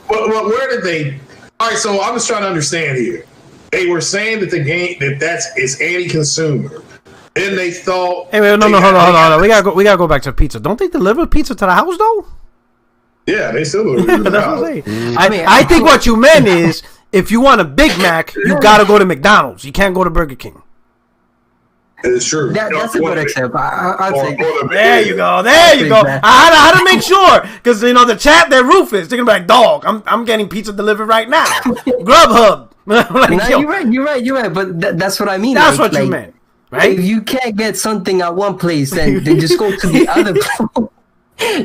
Well, where did they? All right, so I'm just trying to understand here. They were saying that the game is anti-consumer. Then they thought. Hey, wait, no, hold on. We gotta go back to pizza. Don't they deliver pizza to the house though? Yeah, they still deliver to the house. I think what you meant is if you want a Big Mac, you gotta go to McDonald's. You can't go to Burger King. It's true. That's a good example. I'll take that. There you go. There you go. I had to make sure because the chat they're ruthless. They're gonna be like, dog, I'm getting pizza delivered right now. Grubhub. You're right. But that's what I mean. That's what you meant, right? If you can't get something at one place, then just go to the other.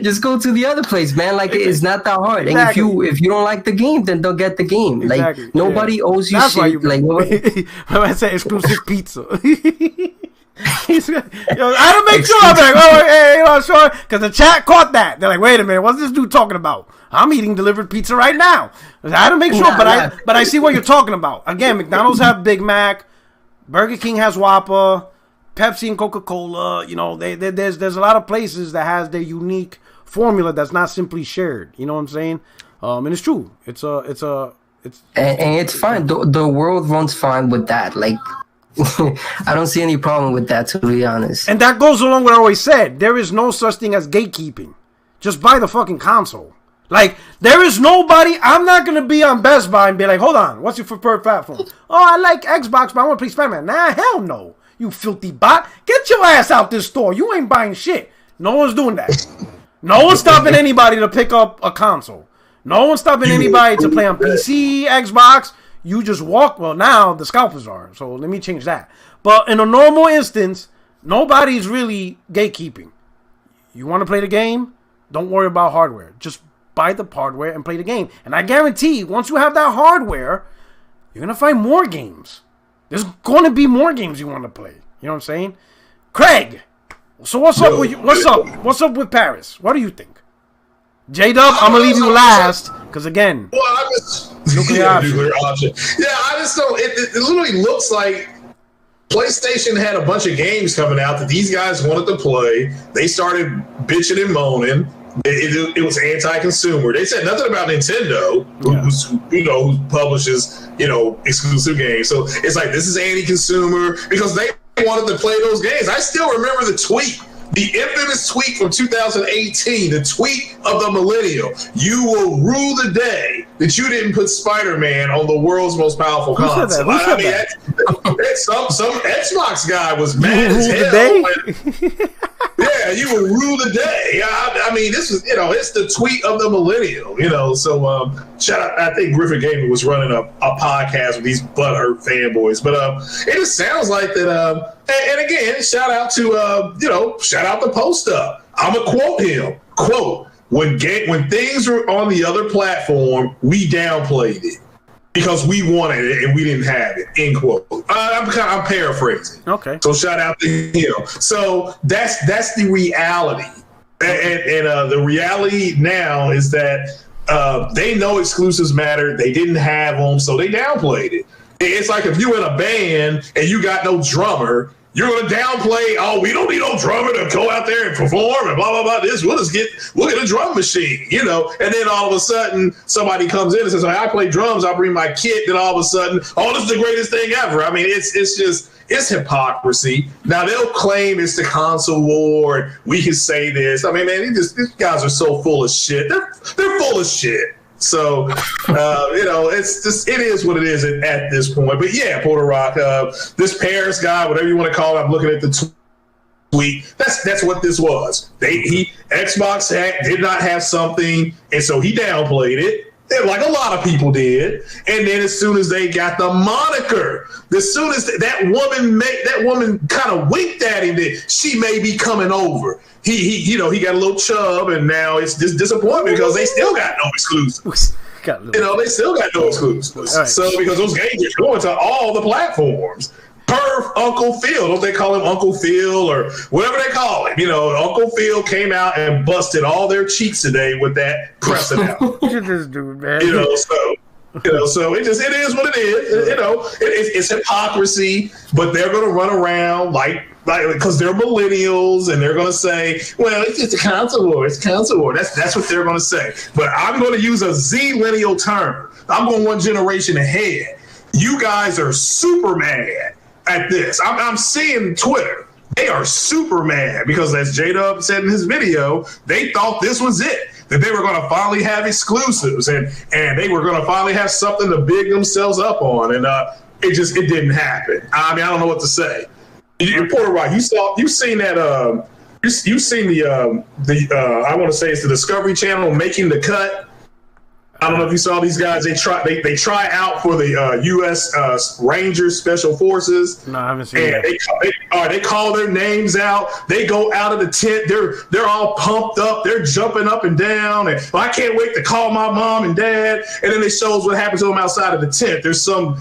Just go to the other place, man. Like it's not that hard. Exactly. And if you don't like the game, then don't get the game. Exactly. Like nobody owes you shit. Like when I say exclusive pizza. I had to make sure. I'm like, hey, sure, because the chat caught that. They're like, wait a minute, what's this dude talking about? I'm eating delivered pizza right now. I had to make sure, but I see what you're talking about. Again, McDonald's have Big Mac, Burger King has Whopper, Pepsi and Coca-Cola. There's a lot of places that has their unique formula that's not simply shared. You know what I'm saying? And it's true. It's and it's fine. The world runs fine with that. Like. I don't see any problem with that, to be honest. And that goes along with what I always said. There is no such thing as gatekeeping. Just buy the fucking console. Like, there is nobody. I'm not going to be on Best Buy and be like, hold on, what's your preferred platform? Oh, I like Xbox, but I want to play Spider-Man. Nah, hell no. You filthy bot. Get your ass out this store. You ain't buying shit. No one's doing that. No one's stopping anybody to pick up a console. No one's stopping anybody to play on PC, Xbox. You just walk. Well, now the scalpers are. So let me change that. But in a normal instance, nobody's really gatekeeping. You want to play the game? Don't worry about hardware. Just buy the hardware and play the game. And I guarantee, once you have that hardware, you're going to find more games. There's going to be more games you want to play. You know what I'm saying? Craig, so what's up with you? What's up with Paris? What do you think? J-Dub, I'm going to leave you last. Because again, nuclear option. Yeah, I just don't. It literally looks like PlayStation had a bunch of games coming out that these guys wanted to play. They started bitching and moaning. It was anti-consumer. They said nothing about Nintendo, who publishes exclusive games. So it's like this is anti-consumer because they wanted to play those games. I still remember the tweet. The infamous tweet from 2018, the tweet of the millennial. You will rue the day that you didn't put Spider-Man on the world's most powerful console. I mean, some Xbox guy was mad as hell. Yeah, you will rue the day. I mean, this is, it's the tweet of the millennial, So shout out, I think Griffin Gaming was running a podcast with these butthurt fanboys. But it just sounds like that. And again, shout out to Post Up. I'm going to quote him. Quote, when things were on the other platform, we downplayed it because we wanted it and we didn't have it, end quote. I'm paraphrasing. Okay. So shout out to him. So that's the reality. And the reality now is that they know exclusives matter. They didn't have them, so they downplayed it. It's like if you're in a band and you got no drummer, you're going to downplay, we don't need no drummer to go out there and perform and blah, blah, blah. We'll get a drum machine, and then all of a sudden somebody comes in and says, I play drums, I'll bring my kit. Then all of a sudden, this is the greatest thing ever. I mean, it's hypocrisy. Now they'll claim it's the console war and we can say this. I mean, man, these guys are so full of shit. They're full of shit. So, it is what it is at this point. But yeah, Porter Rock, this Paris guy, whatever you want to call it, I'm looking at the tweet. That's what this was. Xbox did not have something, and so he downplayed it. Like a lot of people did, and then as soon as they got the moniker, as soon as that woman kind of winked at him that she may be coming over, he got a little chub, and now it's just disappointment because they still got no exclusives. They still got no exclusives. Right. So because those games are going to all the platforms. Per Uncle Phil, don't they call him Uncle Phil or whatever they call him? Uncle Phil came out and busted all their cheeks today with that pressing out. Look at this dude, man. So it is what it is. It's hypocrisy, but they're going to run around like because they're millennials and they're going to say, well, it's a console war. It's a console war. That's what they're going to say. But I'm going to use a Z-lineal term. I'm going one generation ahead. You guys are super mad at this. I'm seeing Twitter. They are super mad because, as J-Dub said in his video, they thought this was it, that they were going to finally have exclusives and they were going to finally have something to big themselves up on. And it didn't happen. I mean, I don't know what to say. Porter Rock, you seen that? You seen the I want to say it's the Discovery Channel Making the Cut. I don't know if you saw these guys. They try out for the U.S. Rangers Special Forces. No, I haven't seen that. They call their names out. They go out of the tent. They're all pumped up. They're jumping up and down. And I can't wait to call my mom and dad. And then they shows what happened to them outside of the tent. There's some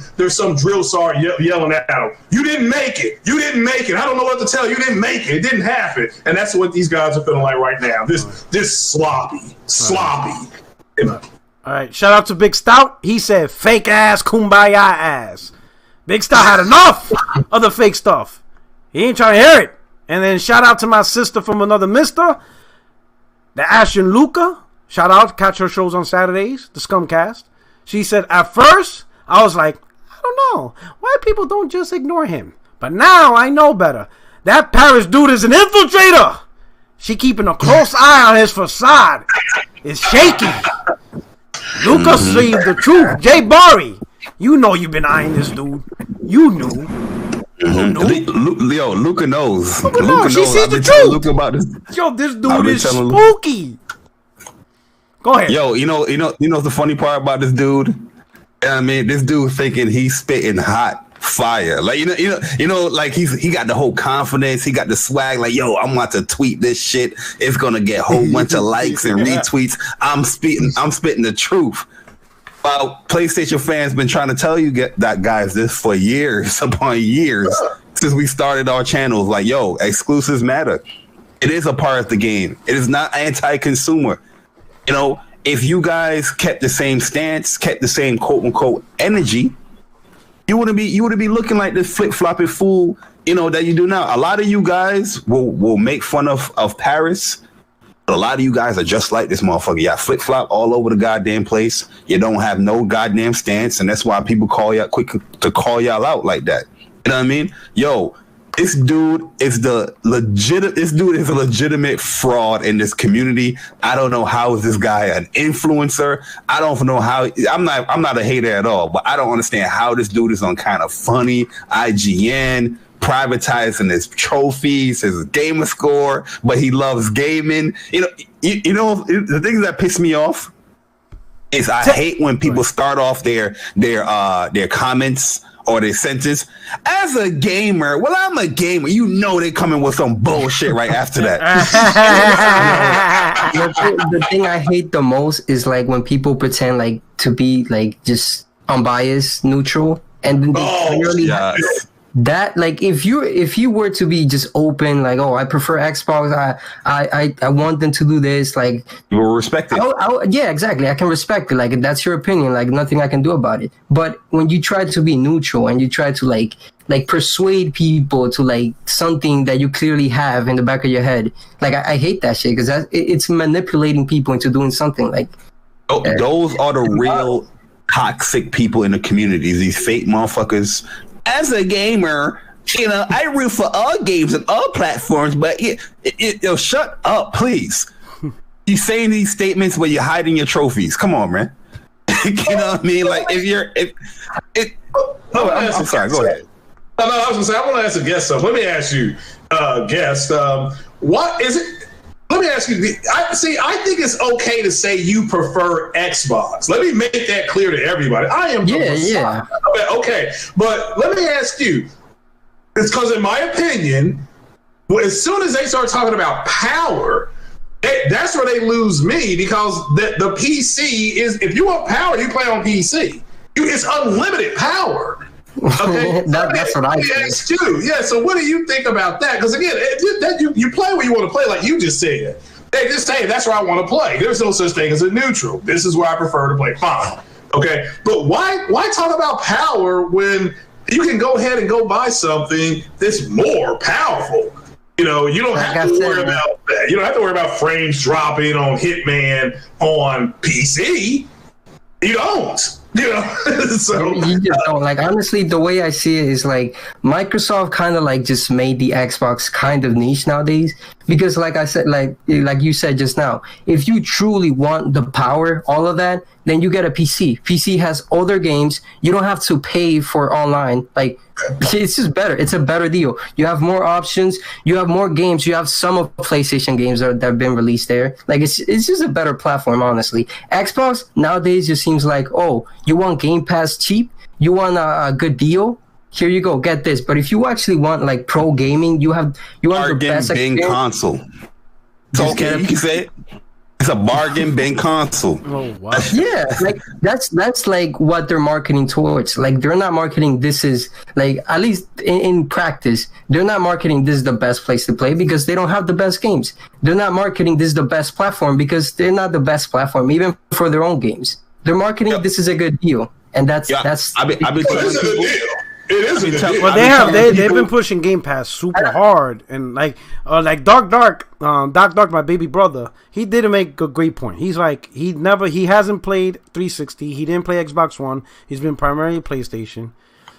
drill sergeant yelling at them. You didn't make it. You didn't make it. I don't know what to tell you. You didn't make it. It didn't happen. And that's what these guys are feeling like right now. This sloppy. All right, shout out to Big Stout. He said fake ass, kumbaya ass. Big Stout had enough of the fake stuff. He ain't trying to hear it. And then shout out to my sister from another mister, the Ashton Luca. Shout out, catch her shows on Saturdays, the Scumcast. She said, at first, I was like, I don't know. Why people don't just ignore him? But now I know better. That Paris dude is an infiltrator. She keeping a close eye on his facade. It's shaky. Luca see the truth. Jay Barry, you know you've been eyeing this dude. You knew. Luca knows. Luca knows. She sees the truth. Luca about this. Yo, this dude is spooky. Go ahead. Yo, you know the funny part about this dude? I mean, this dude thinking he's spitting hot fire. Like you know, like he got the whole confidence, he got the swag, like, yo, I'm about to tweet this shit. It's gonna get a whole bunch of likes and retweets. I'm spitting the truth. PlayStation fans been trying to tell you guys this for years upon years since we started our channels. Like, yo, exclusives matter. It is a part of the game. It is not anti-consumer. You know, if you guys kept the same stance, kept the same quote unquote energy, you wouldn't be looking like this flip-flopping fool, you know, that you do now. A lot of you guys will make fun of Paris. But a lot of you guys are just like this motherfucker. Y'all flip-flop all over the goddamn place. You don't have no goddamn stance, and that's why people call y'all quick to call y'all out like that. You know what I mean? Yo, this dude is a legitimate fraud in this community. I don't know how is this guy an influencer. I don't know how. I'm not a hater at all, but I don't understand how this dude is on kind of funny IGN, privatizing his trophies, his gamer score, but he loves gaming. You know the things that piss me off is I hate when people start off their comments or their sentence as a gamer. Well, I'm a gamer. You know they coming with some bullshit right after that. The thing I hate the most is like when people pretend like to be like just unbiased, neutral, and then they clearly that, like, if you were to be just open, like, oh, I prefer Xbox, I want them to do this, like, you will respect it. Yeah, exactly. I can respect it. Like, that's your opinion. Like, nothing I can do about it. But when you try to be neutral and you try to like persuade people to like something that you clearly have in the back of your head, like, I hate that shit because it's manipulating people into doing something. Like, those are the real toxic people in the community. These fake motherfuckers. As a gamer, you know, I root for all games and all platforms, but shut up, please. You saying these statements where you're hiding your trophies. Come on, man. You know what I mean? Like, I'm sorry, go ahead. No, I was gonna say, I want to ask a guest something. Let me ask you, guest, what is it? Let me ask you. I think it's okay to say you prefer Xbox. Let me make that clear to everybody. I am. Yeah. Okay, but let me ask you. It's because, in my opinion, as soon as they start talking about power, that's where they lose me, because the PC is. If you want power, you play on PC. It's unlimited power. Okay, that's what I think. Yeah, so what do you think about that? Because again, you play where you want to play, like you just said. They just say that's where I want to play. There's no such thing as a neutral. This is where I prefer to play. Fine, okay. But why talk about power when you can go ahead and go buy something that's more powerful? You know, you don't have to worry about that. You don't have to worry about frames dropping on Hitman on PC. You don't. You know, so you just don't. Like, honestly, the way I see it is like Microsoft kind of like just made the Xbox kind of niche nowadays, because like I said, like you said just now, if you truly want the power, all of that, then you get a PC. PC has all their games. You don't have to pay for online. Like, it's just better. It's a better deal. You have more options. You have more games. You have some of PlayStation games that have been released there. Like, it's just a better platform, honestly. Xbox nowadays just seems like, oh, you want Game Pass cheap? You want a good deal? Here you go, get this. But if you actually want like pro gaming, you want the best bin console. So okay, you can say it. It's a bargain bin console. Oh wow! Yeah, like that's like what they're marketing towards. Like they're not marketing this is like, at least in practice, they're not marketing this is the best place to play because they don't have the best games. They're not marketing this is the best platform because they're not the best platform even for their own games. They're marketing this is a good deal, and that's. I've been telling people. It is a good deal. Well, they've been pushing Game Pass super hard, and like Doc, my baby brother, he didn't make a great point. He's like he hasn't played 360. He didn't play Xbox One. He's been primarily PlayStation.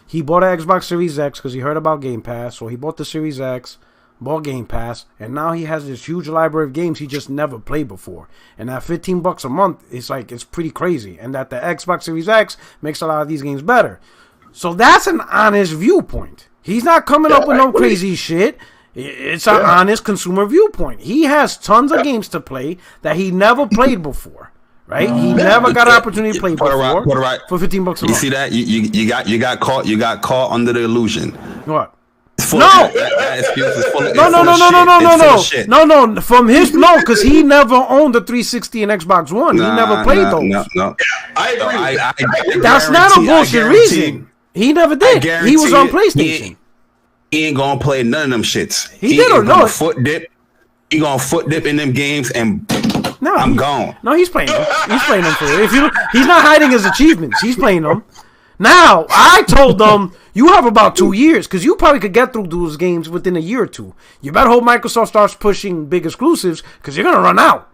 He bought an Xbox Series X because he heard about Game Pass, so he bought the Series X, bought Game Pass, and now he has this huge library of games he just never played before. And at $15 a month, it's pretty crazy. And that the Xbox Series X makes a lot of these games better. So that's an honest viewpoint. He's not coming up with no crazy shit. It's an honest consumer viewpoint. He has tons of games to play that he never played before, right? He never got an opportunity to play before for $15 a month. You see that? You got caught under the illusion. What? No. That excuse is full of, no. From his because he never owned the 360 and Xbox One. He never played those. No. I agree. That's not a bullshit reason. He never did. He was on PlayStation. He ain't gonna play none of them shits. He did or no? He gonna foot dip in them games and I'm gone. No, he's playing them. He's playing them for you. He's not hiding his achievements. He's playing them. Now, I told them, you have about 2 years, because you probably could get through those games within a year or two. You better hope Microsoft starts pushing big exclusives, because you're going to run out.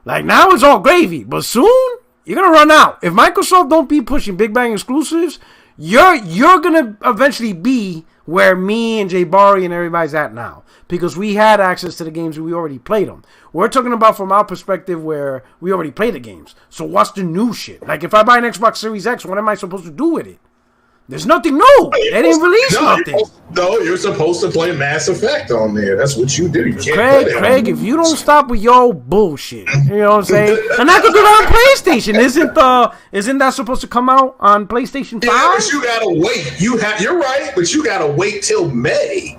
Like, now it's all gravy, but soon, you're going to run out. If Microsoft don't be pushing big bang exclusives, you're going to eventually be where me and Jay Barry and everybody's at now. Because we had access to the games and we already played them. We're talking about from our perspective where we already played the games. So what's the new shit? Like if I buy an Xbox Series X, what am I supposed to do with it? There's nothing new. They didn't release nothing. You're supposed to play Mass Effect on there. That's what you do. You can't Craig, if you don't stop with your bullshit, you know what I'm saying? And I could do that on PlayStation. Isn't that supposed to come out on PlayStation 5? Yeah, but you gotta wait. You're right, but you gotta wait till May.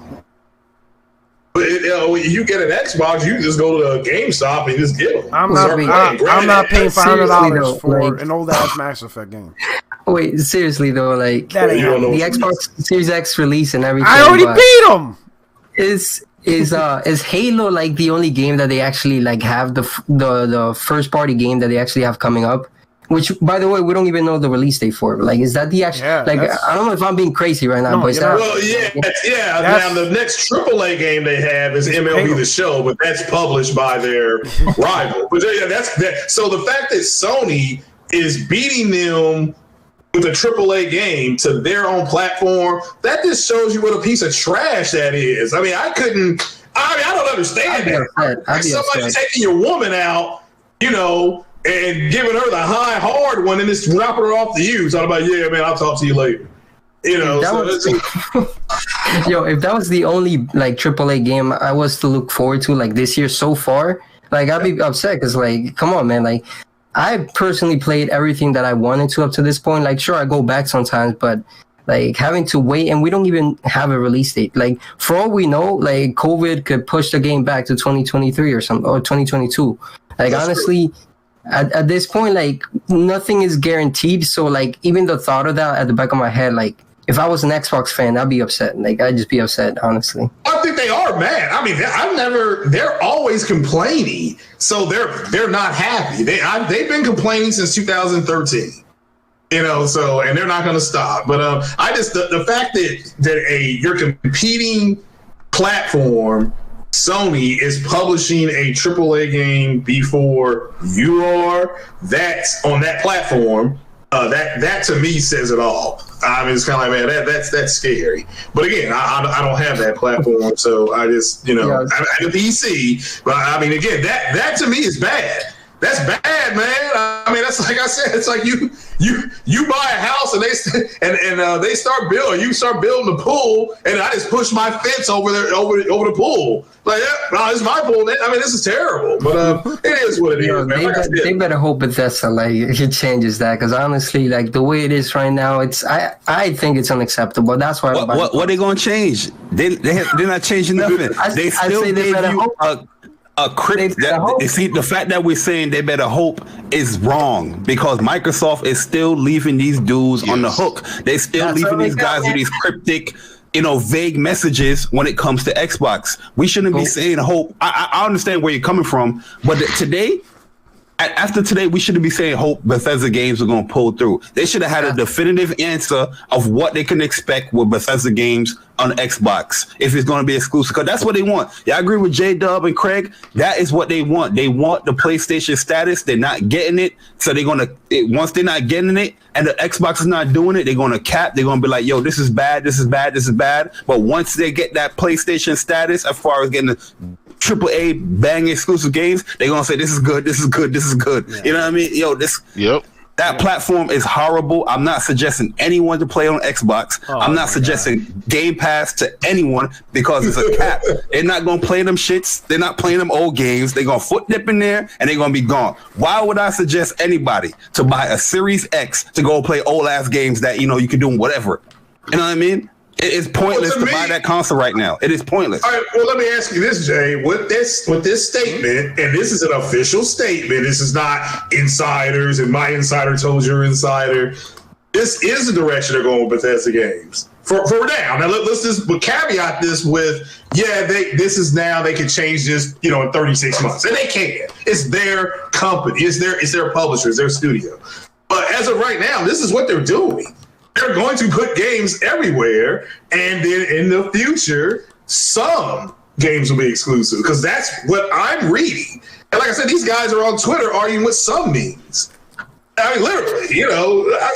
But you get an Xbox, you just go to GameStop and just get them. I'm not paying $500 for an old ass Mass Effect game. Wait, seriously though, like the Xbox Series X release and everything. I already beat them. Is Halo like the only game that they actually like have the first party game that they actually have coming up? Which, by the way, we don't even know the release date for. Like, is that the actual? I don't know if I'm being crazy right now, but is that? Well, Now the next AAA game they have is MLB The Show, but that's published by their rival. But that's that. So the fact that Sony is beating them with a AAA game to their own platform, that just shows you what a piece of trash that is. I mean, I don't understand that. Somebody taking your woman out, and giving her the high hard one and just dropping her off to you. Talking about, yeah, man, I'll talk to you later. If that was the only like AAA game I was to look forward to like this year so far, like I'd be upset because like, come on, man, like I personally played everything that I wanted to up to this point. Like, sure, I go back sometimes, but like having to wait, and we don't even have a release date. Like for all we know, like COVID could push the game back to 2023 or 2022. Like honestly. At this point, like nothing is guaranteed. So like even the thought of that at the back of my head, like if I was an Xbox fan, I'd be upset. Like I'd just be upset, honestly. I think they are mad. I mean, they're always complaining. So they're not happy. They've been complaining since 2013. So and they're not going to stop. But the fact that your competing platform, Sony, is publishing a AAA game before you are, that's on that platform. That to me says it all. I mean, it's kind of like, man, that's scary. But again, I don't have that platform, so I just I have a PC. But I mean, again, that to me is bad. That's bad, man. I mean, that's like I said. It's like you buy a house and they start building. You start building the pool, and I just push my fence over the pool. Like, no, it's my pool. I mean, this is terrible, but it is what it is. Man. They better hope Bethesda it changes that, because honestly, like the way it is right now, I think it's unacceptable. That's why. What are they gonna change? They're not changing nothing. They still gave you a crypt. See, the fact that we're saying they better hope is wrong, because Microsoft is still leaving these dudes on the hook. They're still leaving these guys with these cryptic, vague messages when it comes to Xbox. We shouldn't be saying hope. I understand where you're coming from, but after today, we shouldn't be saying hope Bethesda games are going to pull through. They should have had a definitive answer of what they can expect with Bethesda games on Xbox if it's going to be exclusive, because that's what they want. Yeah, I agree with J-Dub and Craig. That is what they want. They want the PlayStation status. They're not getting it, so they're going to, once they're not getting it and the Xbox is not doing it, they're going to cap. They're going to be like, yo, this is bad, this is bad, this is bad. But once they get that PlayStation status, as far as getting the AAA bang exclusive games, they're gonna say this is good, this is good, this is good. Yeah. You know what I mean? That platform is horrible. I'm not suggesting anyone to play on Xbox. I'm not suggesting Game Pass to anyone, because it's a cap. They're not gonna play them shits. They're not playing them old games. They're gonna foot dip in there and they're gonna be gone. Why would I suggest anybody to buy a Series X to go play old ass games that you can do whatever? You know what I mean? It is pointless to buy that console right now. It is pointless. All right, well, let me ask you this, Jay. With this statement, and this is an official statement, this is not insiders, and my insider told your insider. This is the direction they're going with Bethesda games. For now. Now, let's just caveat this with, this is now, they can change this, in 36 months. And they can. It's their company. It's their publisher. It's their studio. But as of right now, this is what they're doing. They're going to put games everywhere, and then in the future, some games will be exclusive, because that's what I'm reading. And like I said, these guys are on Twitter arguing with some memes. I mean, literally,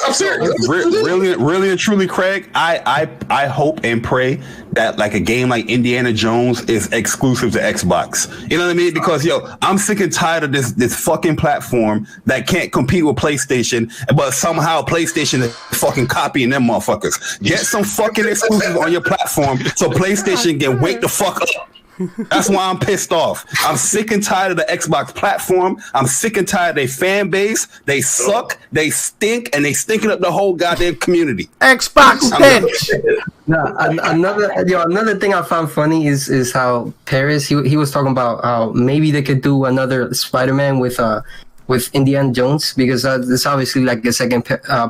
I'm serious. Really and truly, Craig, I hope and pray that like a game like Indiana Jones is exclusive to Xbox. You know what I mean? Because I'm sick and tired of this fucking platform that can't compete with PlayStation, but somehow PlayStation is fucking copying them motherfuckers. Get some fucking exclusives on your platform so PlayStation can wake the fuck up. That's why I'm pissed off. I'm sick and tired of the Xbox platform. I'm sick and tired of their fan base. They suck, they stink, and they stinking up the whole goddamn community. Xbox stench. Another thing I found funny is how Paris, he was talking about how maybe they could do another Spider-Man with Indiana Jones, because it's obviously like a second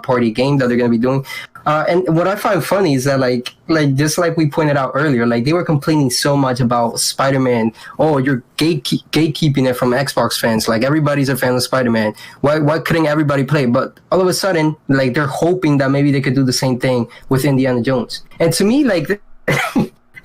party game that they're going to be doing. And what I find funny is that like just like we pointed out earlier, like they were complaining so much about Spider-Man. Oh, you're gatekeeping it from Xbox fans. Like everybody's a fan of Spider-Man. Why couldn't everybody play? But all of a sudden, like they're hoping that maybe they could do the same thing with Indiana Jones. And to me, like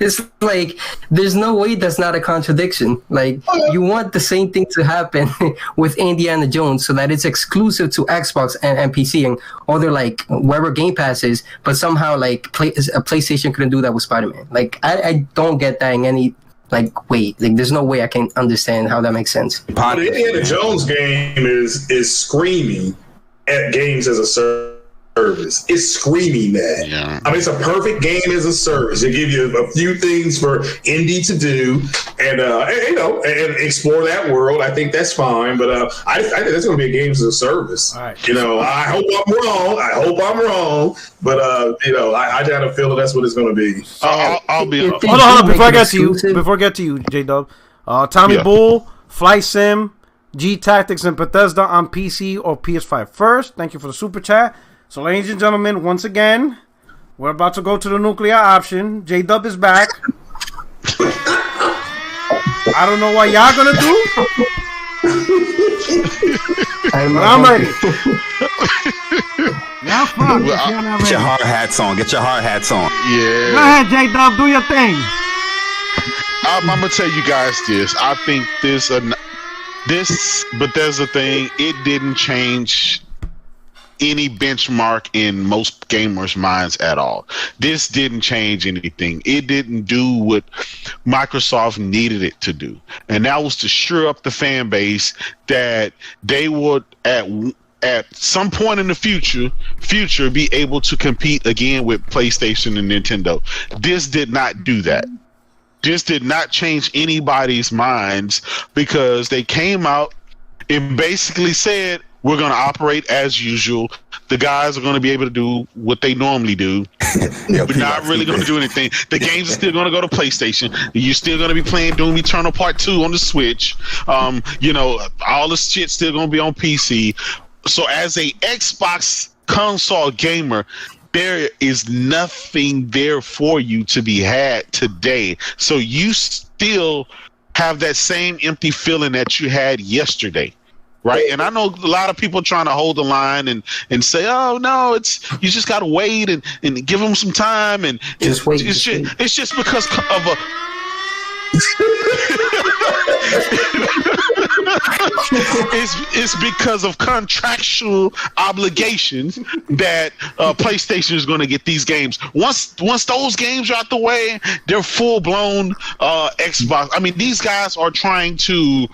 it's like there's no way that's not a contradiction. Like you want the same thing to happen with Indiana Jones, so that it's exclusive to Xbox and PC and other like wherever Game Pass is, but somehow like PlayStation couldn't do that with Spider-Man. Like I don't get that in any way. Like there's no way I can understand how that makes sense. The Indiana Jones game is screaming at games as a service. It's screaming that. Yeah. I mean, it's a perfect game as a service. They give you a few things for indie to do, and and explore that world. I think that's fine, but I think that's going to be a game as a service. All right. I hope I'm wrong. But I got a feeling that's what it's going to be. I'll be. Hold on. Before I get to you, J-Dub, Tommy Bull, Fly Sim, G Tactics, and Bethesda on PC or PS5 first. Thank you for the super chat. So, ladies and gentlemen, once again, we're about to go to the nuclear option. J-Dub is back. I don't know what y'all gonna do. I'm ready. Y'all fuck. Get your hard hats on. Yeah. Go ahead, J-Dub. Do your thing. I'm gonna tell you guys this. I think this Bethesda thing, it didn't change any benchmark in most gamers' minds at all. This didn't change anything. It didn't do what Microsoft needed it to do, and that was to sure up the fan base that they would at some point in the future be able to compete again with PlayStation and Nintendo. This did not do that. This did not change anybody's minds, because they came out and basically said, we're going to operate as usual. The guys are going to be able to do what they normally do. We're not really going to do anything. The games are still going to go to PlayStation. You're still going to be playing Doom Eternal Part 2 on the Switch. You know, all this shit's still going to be on PC. So as a Xbox console gamer, there is nothing there for you to be had today. So you still have that same empty feeling that you had yesterday, right? And I know a lot of people trying to hold the line and say, oh no, you just got to wait and give them some time, and Just wait. it's just because of a it's because of contractual obligations that PlayStation is going to get these games. Once those games are out the way, they're full blown Xbox. I mean, these guys are trying to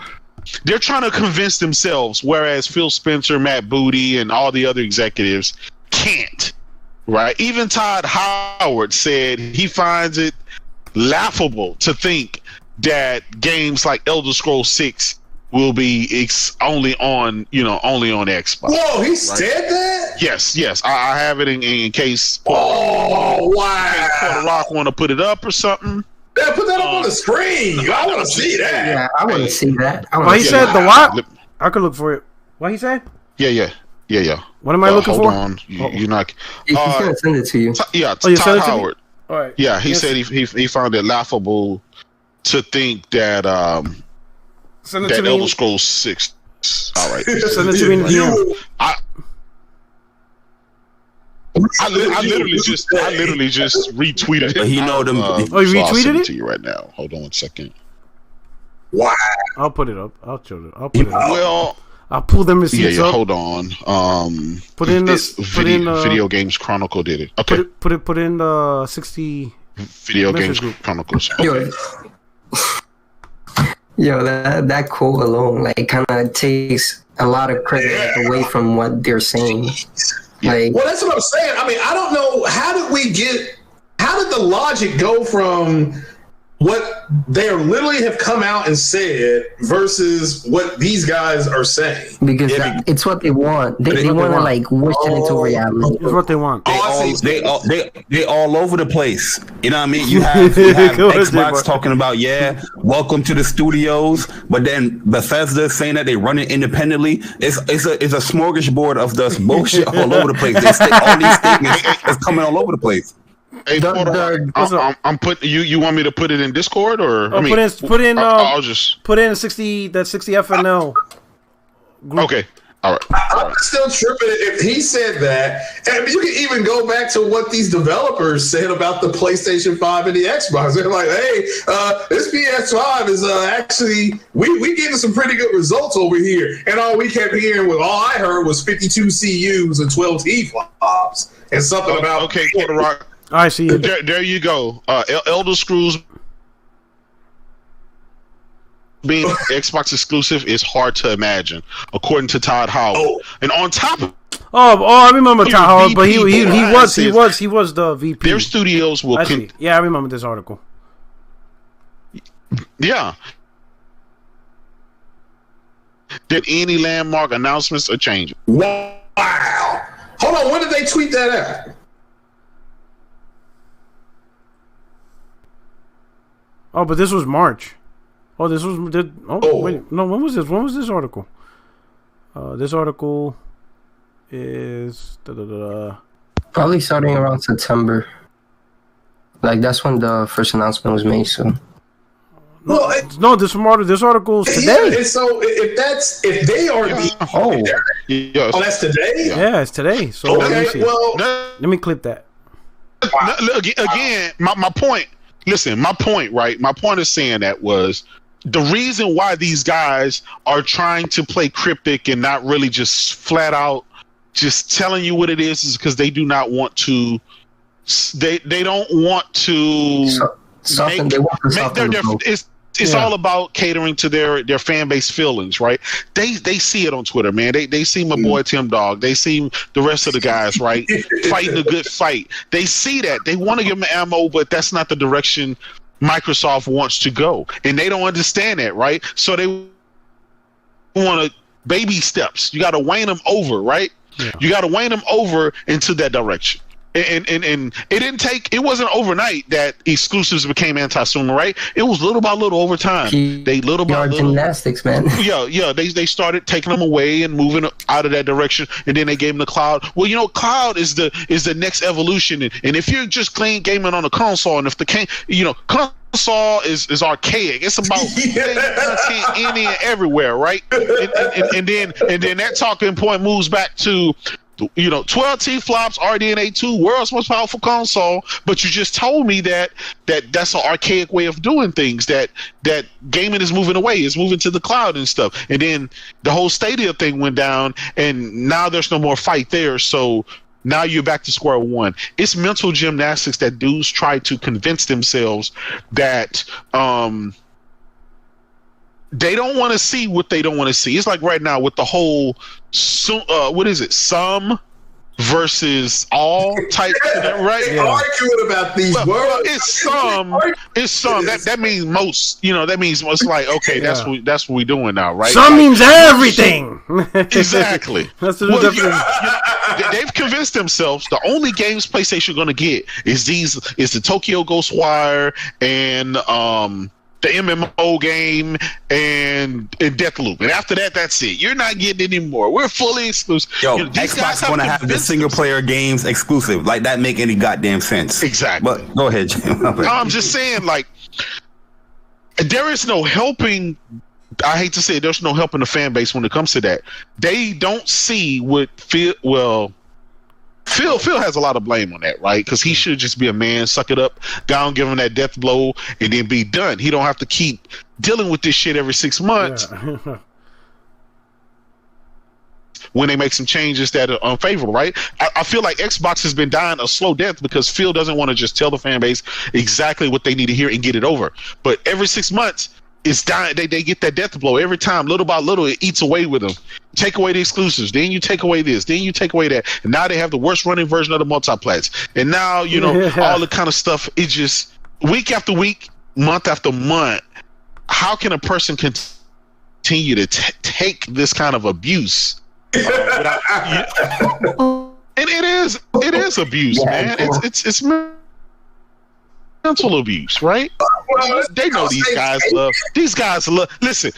convince themselves, whereas Phil Spencer, Matt Booty, and all the other executives can't. Right? Even Todd Howard said he finds it laughable to think that games like Elder Scrolls 6 will be only on Xbox. Whoa, he said that? Yes. I have it in case. Oh, wow. Porter Rock want to put it up or something. Yeah, put that up on the screen. I want to see that. Yeah, I want to see that. Well, he said the what? I could look for it. What he said? Yeah. What am I looking hold for? On. You're not. He's gonna send it to you. Todd Howard. All right. Yeah, he said he found it laughable to think that that Elder Scrolls 6. All right. Send it to me in DM. I literally just retweeted it. But he know them. You so I'll retweeted send it to you right now. Hold on 1 second. Wow. I'll put it up. I'll show it. I'll put it up. Well, I'll pull them receipts up. Hold on. Put in Video Games Chronicle did it. Okay. Put in the 60 Video Games Chronicles. Okay. Yo, that quote alone, like, kind of takes a lot of credit away from what they're saying. Like, well, that's what I'm saying. I mean, I don't know, how did the logic go from what they literally have come out and said versus what these guys are saying? Because it's what they want. They want to, like, wish it into reality. It's what they want. They all over the place. You know what I mean? You have Xbox talking about, welcome to the studios, but then Bethesda saying that they run it independently. It's a smorgasbord of the bullshit all over the place. All these statements is coming all over the place. Hey, I'm putting you. Want me to put it in Discord or? I'll just put in 60 FNL group. Okay, all right. I'm still tripping if he said that. And you can even go back to what these developers said about the PlayStation 5 and the Xbox. They're like, hey, this PS5 is actually we getting some pretty good results over here. And all we kept hearing all I heard was 52 CUs and 12 T-flops and something about Porter Rock. I see. There you go. Elder Scrolls being Xbox exclusive is hard to imagine, according to Todd Howard. And on top of I remember Todd Howard, but he was the VP. Their studios will. I remember this article. Yeah. Did any landmark announcements or changes? Wow. Hold on. When did they tweet that out? Oh, but this was March. Oh, this was wait, no. When was this? When was this article? This article is probably starting around September. Like, that's when the first announcement was made. So this article is today. Yeah, so if they are that's today. Yeah, it's today. So okay, let me clip that. Again, my point. Listen, my point, right? My point is saying that was the reason why these guys are trying to play cryptic and not really just flat out just telling you what it is because they do not want to. They don't want to it's all about catering to their fan base feelings, right? They see it on Twitter, man. They see my boy Tim Dog. They see the rest of the guys, right? Fighting a good fight. They see that. They want to give them ammo, but that's not the direction Microsoft wants to go, and they don't understand that, right? So they want to baby steps. You got to wane them over, right? Yeah. You got to wane them over into that direction. And it wasn't overnight that exclusives became anti-consumer, right? It was little by little over time. They little by little gymnastics, man. Yeah. They started taking them away and moving out of that direction, and then they gave them the cloud. Well, cloud is the next evolution. And if you're just clean gaming on a console, and if console is archaic. It's about content any and everywhere, right? And then that talking point moves back to 12T flops, RDNA 2, world's most powerful console. But you just told me that's an archaic way of doing things. That gaming is moving away, it's moving to the cloud and stuff. And then the whole Stadia thing went down, and now there's no more fight there. So now you're back to square one. It's mental gymnastics that dudes try to convince themselves that they don't want to see what they don't want to see. It's like right now with the whole what is it? Some versus all type, right? They arguing about these words. Well, it's some. That means most. That means most. Like, okay, that's what we're doing now, right? Some means everything. Exactly. That's the definition. They've convinced themselves the only games PlayStation going to get is the Tokyo Ghostwire and the MMO game and Deathloop, and after that's it. You're not getting any more. We're fully exclusive. Xbox going to have the single player games exclusive. Like, that make any goddamn sense? Exactly. But go ahead, Jim. I'm just saying, like, there is no helping. I hate to say it, there's no helping the fan base when it comes to that. They don't see what Phil has a lot of blame on that, right? Because he should just be a man, suck it up, down, give him that death blow, and then be done. He don't have to keep dealing with this shit every 6 months when they make some changes that are unfavorable, right? I feel like Xbox has been dying a slow death because Phil doesn't want to just tell the fan base exactly what they need to hear and get it over. But every 6 months, it's dying. They get that death blow every time, little by little. It eats away with them. Take away the exclusives, then you take away this, then you take away that, and now they have the worst running version of the multiplats. And now all the kind of stuff. It just week after week, month after month. How can a person continue to take this kind of abuse? And it is abuse, man. It's mental abuse, right? Well, they know these guys love. Listen,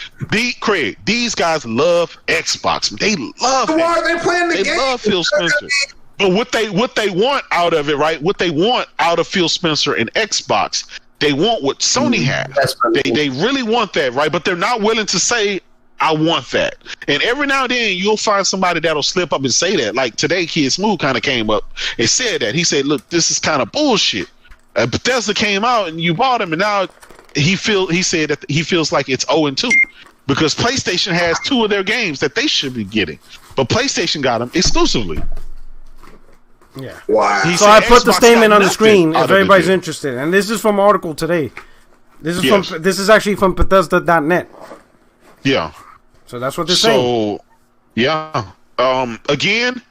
Craig. These guys love Xbox. They love. Why are they playing the game? They love Phil Spencer. But what they want out of it, right? What they want out of Phil Spencer and Xbox, they want what Sony has. They really want that, right? But they're not willing to say, I want that. And every now and then you'll find somebody that'll slip up and say that. Like today, Kid Smooth kind of came up and said that. He said, "Look, this is kind of bullshit." Bethesda came out and you bought him, and now he said that he feels like it's 0-2 because PlayStation has 2 of their games that they should be getting, but PlayStation got them exclusively. Yeah. Wow. So I put the statement on the screen if everybody's interested, and this is from an article today. This is actually from Bethesda.net. Yeah. So that's what they're saying. So yeah. Again,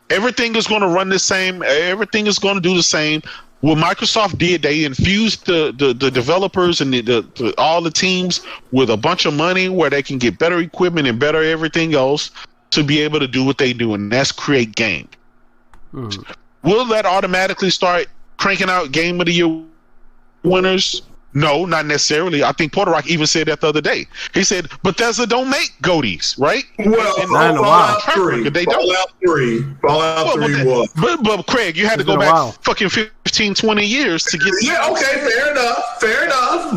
everything is going to run the same. Everything is going to do the same. What Microsoft did, they infused the developers and the all the teams with a bunch of money where they can get better equipment and better everything else to be able to do what they do, and that's create game. Will that automatically start cranking out Game of the Year winners? No, not necessarily. I think Porter Rock even said that the other day. He said Bethesda don't make GOTYs, right? Well, Fallout 3. They don't. Fallout 3 was. But Craig, you had to go back fucking 15, 20 years to get. Yeah, okay, fair enough.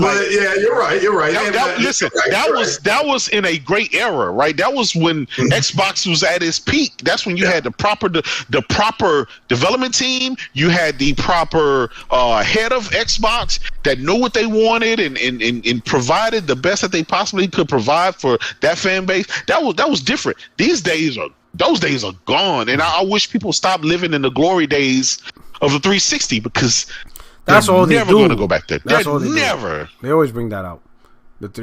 But yeah, you're right. That was in a great era, right? That was when Xbox was at its peak. That's when you had the proper development team. You had the proper head of Xbox that knew what they wanted and provided the best that they possibly could provide for that fan base. That was different. These days are those days are gone, and I wish people stop living in the glory days of the 360 because that's all they do. Never going to go back there. That's all they never. Do. They always bring that out.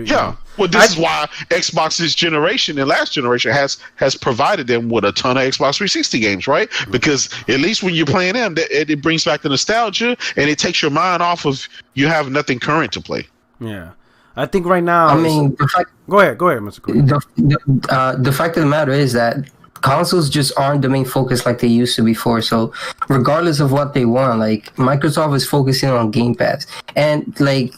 Yeah. Well, this is why Xbox's generation and last generation has provided them with a ton of Xbox 360 games, right? Because at least when you're playing them, it brings back the nostalgia and it takes your mind off of you have nothing current to play. Yeah. I think right now. I mean, go ahead, Mr. Cody. The fact of the matter is that consoles just aren't the main focus like they used to before. So regardless of what they want, like Microsoft is focusing on Game Pass, and like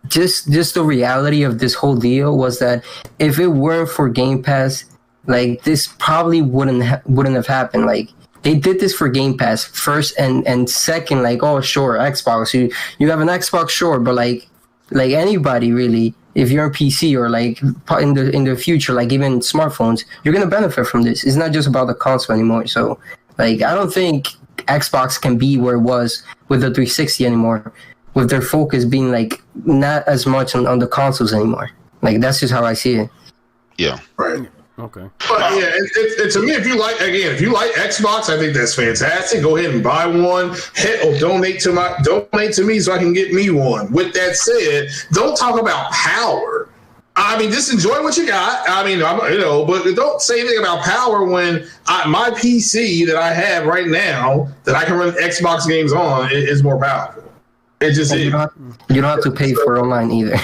just the reality of this whole deal was that if it weren't for Game Pass, like this probably wouldn't have happened. Like they did this for Game Pass first, and second, like, oh sure, Xbox, you have an Xbox, sure, but like anybody really, if you're a PC or like in the future, like even smartphones, you're gonna benefit from this. It's not just about the console anymore. So like I don't think Xbox can be where it was with the 360 anymore, with their focus being like not as much on the consoles anymore. Like that's just how I see it. Yeah. Right. Okay. But yeah, to me, if you like Xbox, I think that's fantastic. Go ahead and buy one. Donate to me so I can get me one. With that said, don't talk about power. I mean, just enjoy what you got. I mean, but don't say anything about power when my PC that I have right now that I can run Xbox games on is more powerful. It just is. You don't have to pay for online either.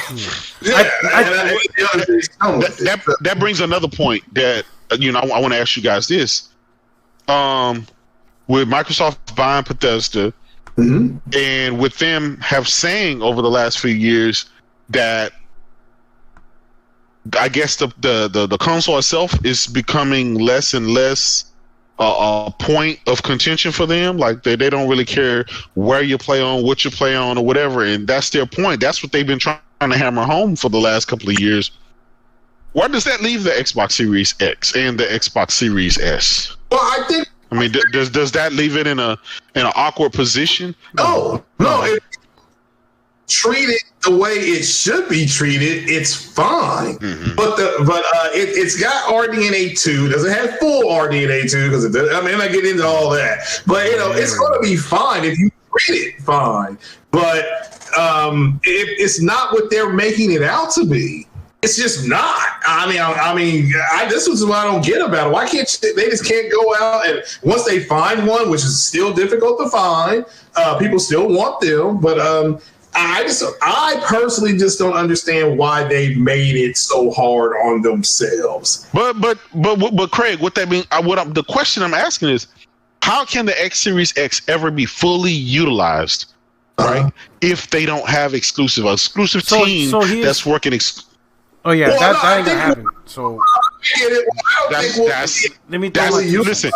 That brings another point that I want to ask you guys this. With Microsoft buying Bethesda, and with them have saying over the last few years that I guess the console itself is becoming less and less a point of contention for them. Like they don't really care where you play on, what you play on, or whatever, and that's their point. That's what they've been trying to hammer home for the last couple of years. Where does that leave the Xbox Series X and the Xbox Series S? Well, I mean, does that leave it in an awkward position? No. Treated the way it should be treated, it's fine. Mm-hmm. But it's got RDNA 2. Doesn't have full RDNA 2 because I'm not getting into all that. But it's going to be fine if you treat it fine. But it's not what they're making it out to be. It's just not. This is what I don't get about it. Why can't they just can't go out and once they find one, which is still difficult to find, people still want them, but I personally just don't understand why they made it so hard on themselves. But Craig, what that mean? The question I'm asking is, how can the X Series X ever be fully utilized, right? If they don't have exclusive team that's working. Oh yeah, that ain't gonna happen. So listen.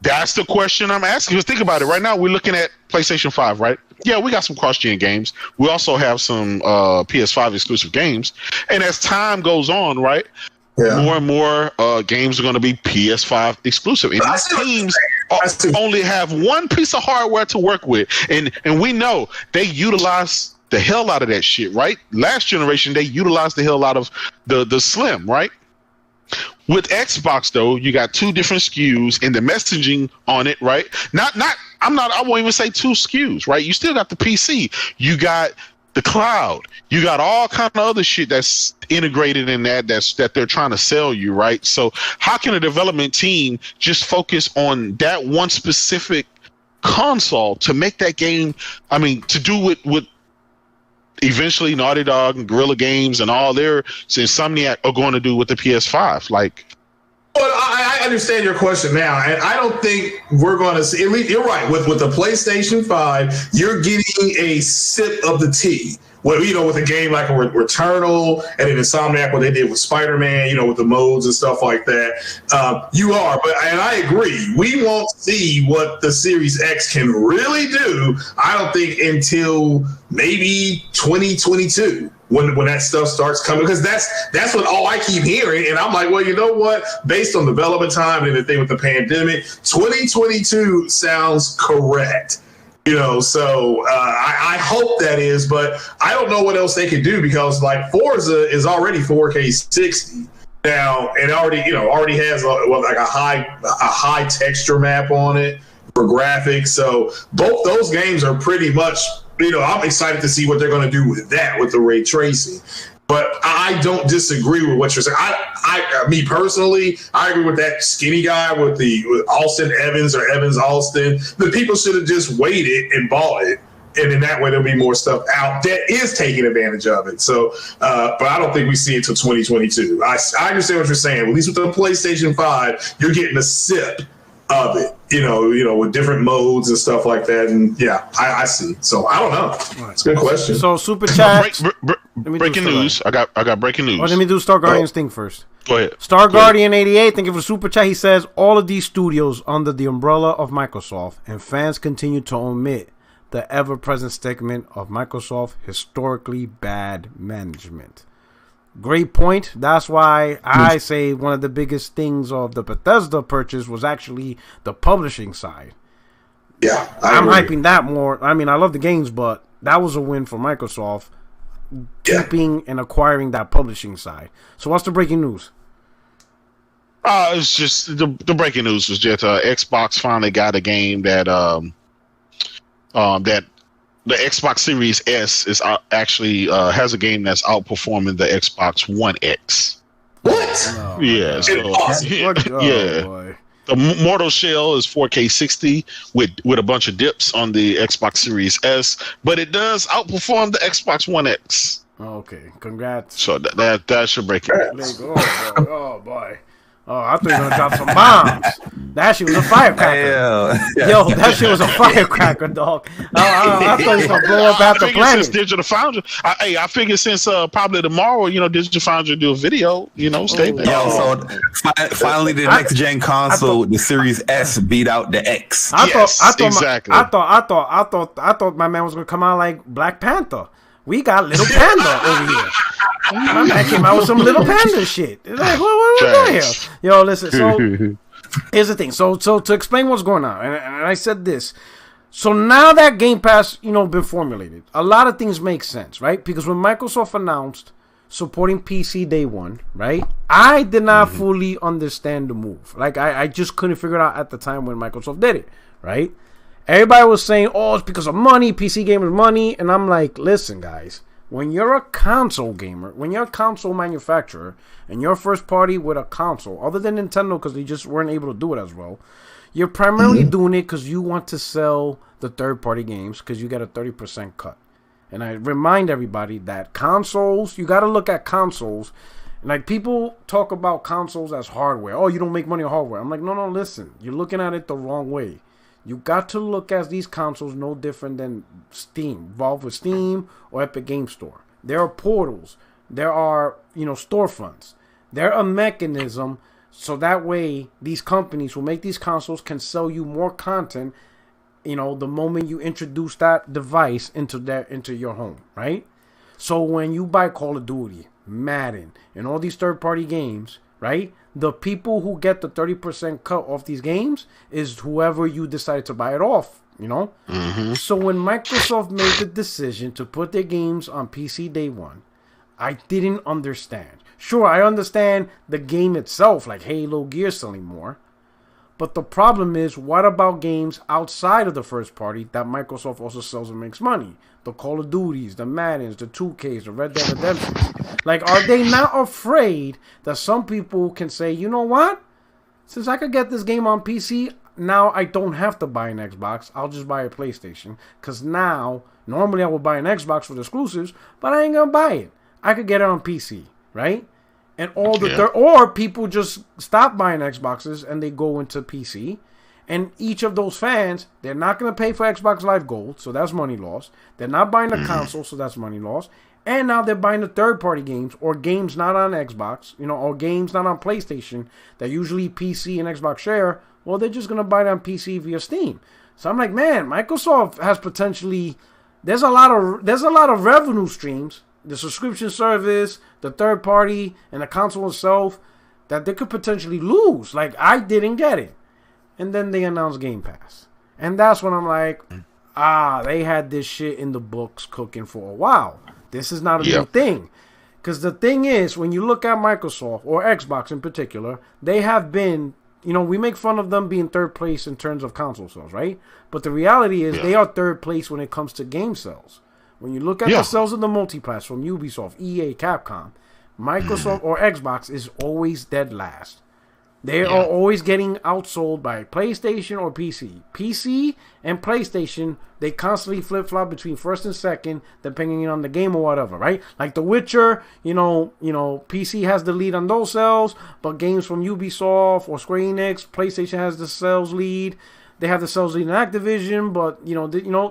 That's the question I'm asking. Because think about it. Right now, we're looking at PlayStation 5, right? Yeah, we got some cross-gen games. We also have some PS5 exclusive games. And as time goes on, right, more and more games are going to be PS5 exclusive. And these teams only have one piece of hardware to work with. And we know they utilize the hell out of that shit, right? Last generation, they utilized the hell out of the Slim, right? With Xbox though, you got two different SKUs and the messaging on it, right? I won't even say two SKUs, right? You still got the PC, you got the cloud, you got all kind of other shit that's integrated in that they're trying to sell you, right? So how can a development team just focus on that one specific console to make that game? I mean, to do it with eventually Naughty Dog and Guerrilla Games and all their Insomniac are going to do with the PS5. Like, well, I understand your question now, and I don't think we're going to see. At least you're right. With the PlayStation 5, you're getting a sip of the tea. Well, with a game like Returnal and an Insomniac, what they did with Spider-Man, with the modes and stuff like that, you are. And I agree, we won't see what the Series X can really do. I don't think until maybe 2022 when that stuff starts coming, because that's what all I keep hearing, and I'm like, well, you know what? Based on development time and the thing with the pandemic, 2022 sounds correct. So I hope that is, but I don't know what else they could do because like Forza is already 4K 60. Now, it already has like a high texture map on it for graphics. So both those games are pretty much, I'm excited to see what they're going to do with that, with the ray tracing. But I don't disagree with what you're saying. Me personally, I agree with that skinny guy with Austin Evans or Evans Austin. The people should have just waited and bought it. And in that way, there'll be more stuff out that is taking advantage of it. So, but I don't think we see it until 2022. I understand what you're saying. At least with the PlayStation 5, you're getting a sip of it, with different modes and stuff like that. And yeah, I see. So I don't know. It's a good question. So super chat. Breaking news. I got breaking news. Let me do Star Guardian's thing first. Go ahead. Star Guardian 88, thank you for the super chat. He says all of these studios under the umbrella of Microsoft, and fans continue to omit the ever-present statement of Microsoft historically bad management. Great point. That's why I say one of the biggest things of the Bethesda purchase was actually the publishing side. Yeah, I'm hyping that more. I mean, I love the games, but that was a win for Microsoft, keeping and acquiring that publishing side. So what's the breaking news? It's just the breaking news was just Xbox finally got a game that that the Xbox Series S is actually has a game that's outperforming the Xbox One X. What? No, Yeah, boy. The Mortal Shell is 4K 60 with a bunch of dips on the Xbox Series S, but it does outperform the Xbox One X. Okay, congrats. So that should break it. Oh boy. Oh, I thought you were going to drop some bombs. That shit was a firecracker. Yo, that shit was a firecracker, dog. I thought you were going to blow up half the planet. Since Digital Foundry, I figured since probably tomorrow, Digital Foundry do a video, statement. So finally the next gen console, the Series S beat out the X. Exactly. I thought my man was going to come out like Black Panther. We got Little Panda over here. My man came out with some Little Panda shit. It's like, what we doing here? Yo, listen, so here's the thing. So to explain what's going on, and I said this. So now that Game Pass, been formulated, a lot of things make sense, right? Because when Microsoft announced supporting PC day one, right? I did not fully understand the move. Like, I just couldn't figure it out at the time when Microsoft did it, right? Everybody was saying, oh, it's because of money, PC gamers money. And I'm like, listen, guys, when you're a console gamer, when you're a console manufacturer, and you're first party with a console, other than Nintendo because they just weren't able to do it as well, you're primarily doing it because you want to sell the third-party games because you get a 30% cut. And I remind everybody that consoles, you got to look at consoles. And like, people talk about consoles as hardware. Oh, you don't make money on hardware. I'm like, no, listen. You're looking at it the wrong way. You got to look at these consoles no different than Steam, Valve with Steam or Epic Game Store. There are portals. There are, storefronts. They're a mechanism so that way these companies who make these consoles can sell you more content, the moment you introduce that device into your home, right? So when you buy Call of Duty, Madden, and all these third-party games, right? The people who get the 30% cut off these games is whoever you decide to buy it off, So when Microsoft made the decision to put their games on PC day one, I didn't understand. Sure, I understand the game itself, like Halo, Gear selling more. But the problem is, what about games outside of the first party that Microsoft also sells and makes money? The Call of Duties, the Maddens, the 2Ks, the Red Dead Redemptions. Like, are they not afraid that some people can say, you know what? Since I could get this game on PC, now I don't have to buy an Xbox. I'll just buy a PlayStation. Because now, normally I would buy an Xbox for the exclusives, but I ain't going to buy it. I could get it on PC, right? And all the or people just stop buying Xboxes and they go into PC. And each of those fans, they're not going to pay for Xbox Live Gold, so that's money lost. They're not buying the console, so that's money lost. And now they're buying the third-party games or games not on Xbox, or games not on PlayStation that usually PC and Xbox share. Well, they're just going to buy it on PC via Steam. So I'm like, man, Microsoft has potentially. There's a lot of revenue streams, the subscription service, the third-party, and the console itself that they could potentially lose. Like, I didn't get it. And then they announced Game Pass. And that's when I'm like, they had this shit in the books cooking for a while. This is not a new thing. Because the thing is, when you look at Microsoft or Xbox in particular, they have been, we make fun of them being third place in terms of console sales, right? But the reality is they are third place when it comes to game sales. When you look at the sales of the multi-platform, Ubisoft, EA, Capcom, Microsoft or Xbox is always dead last. They are always getting outsold by PlayStation or PC. PC and PlayStation, they constantly flip-flop between first and second, depending on the game or whatever, right? Like The Witcher, PC has the lead on those sales, but games from Ubisoft or Square Enix, PlayStation has the sales lead. They have the sales lead in Activision, but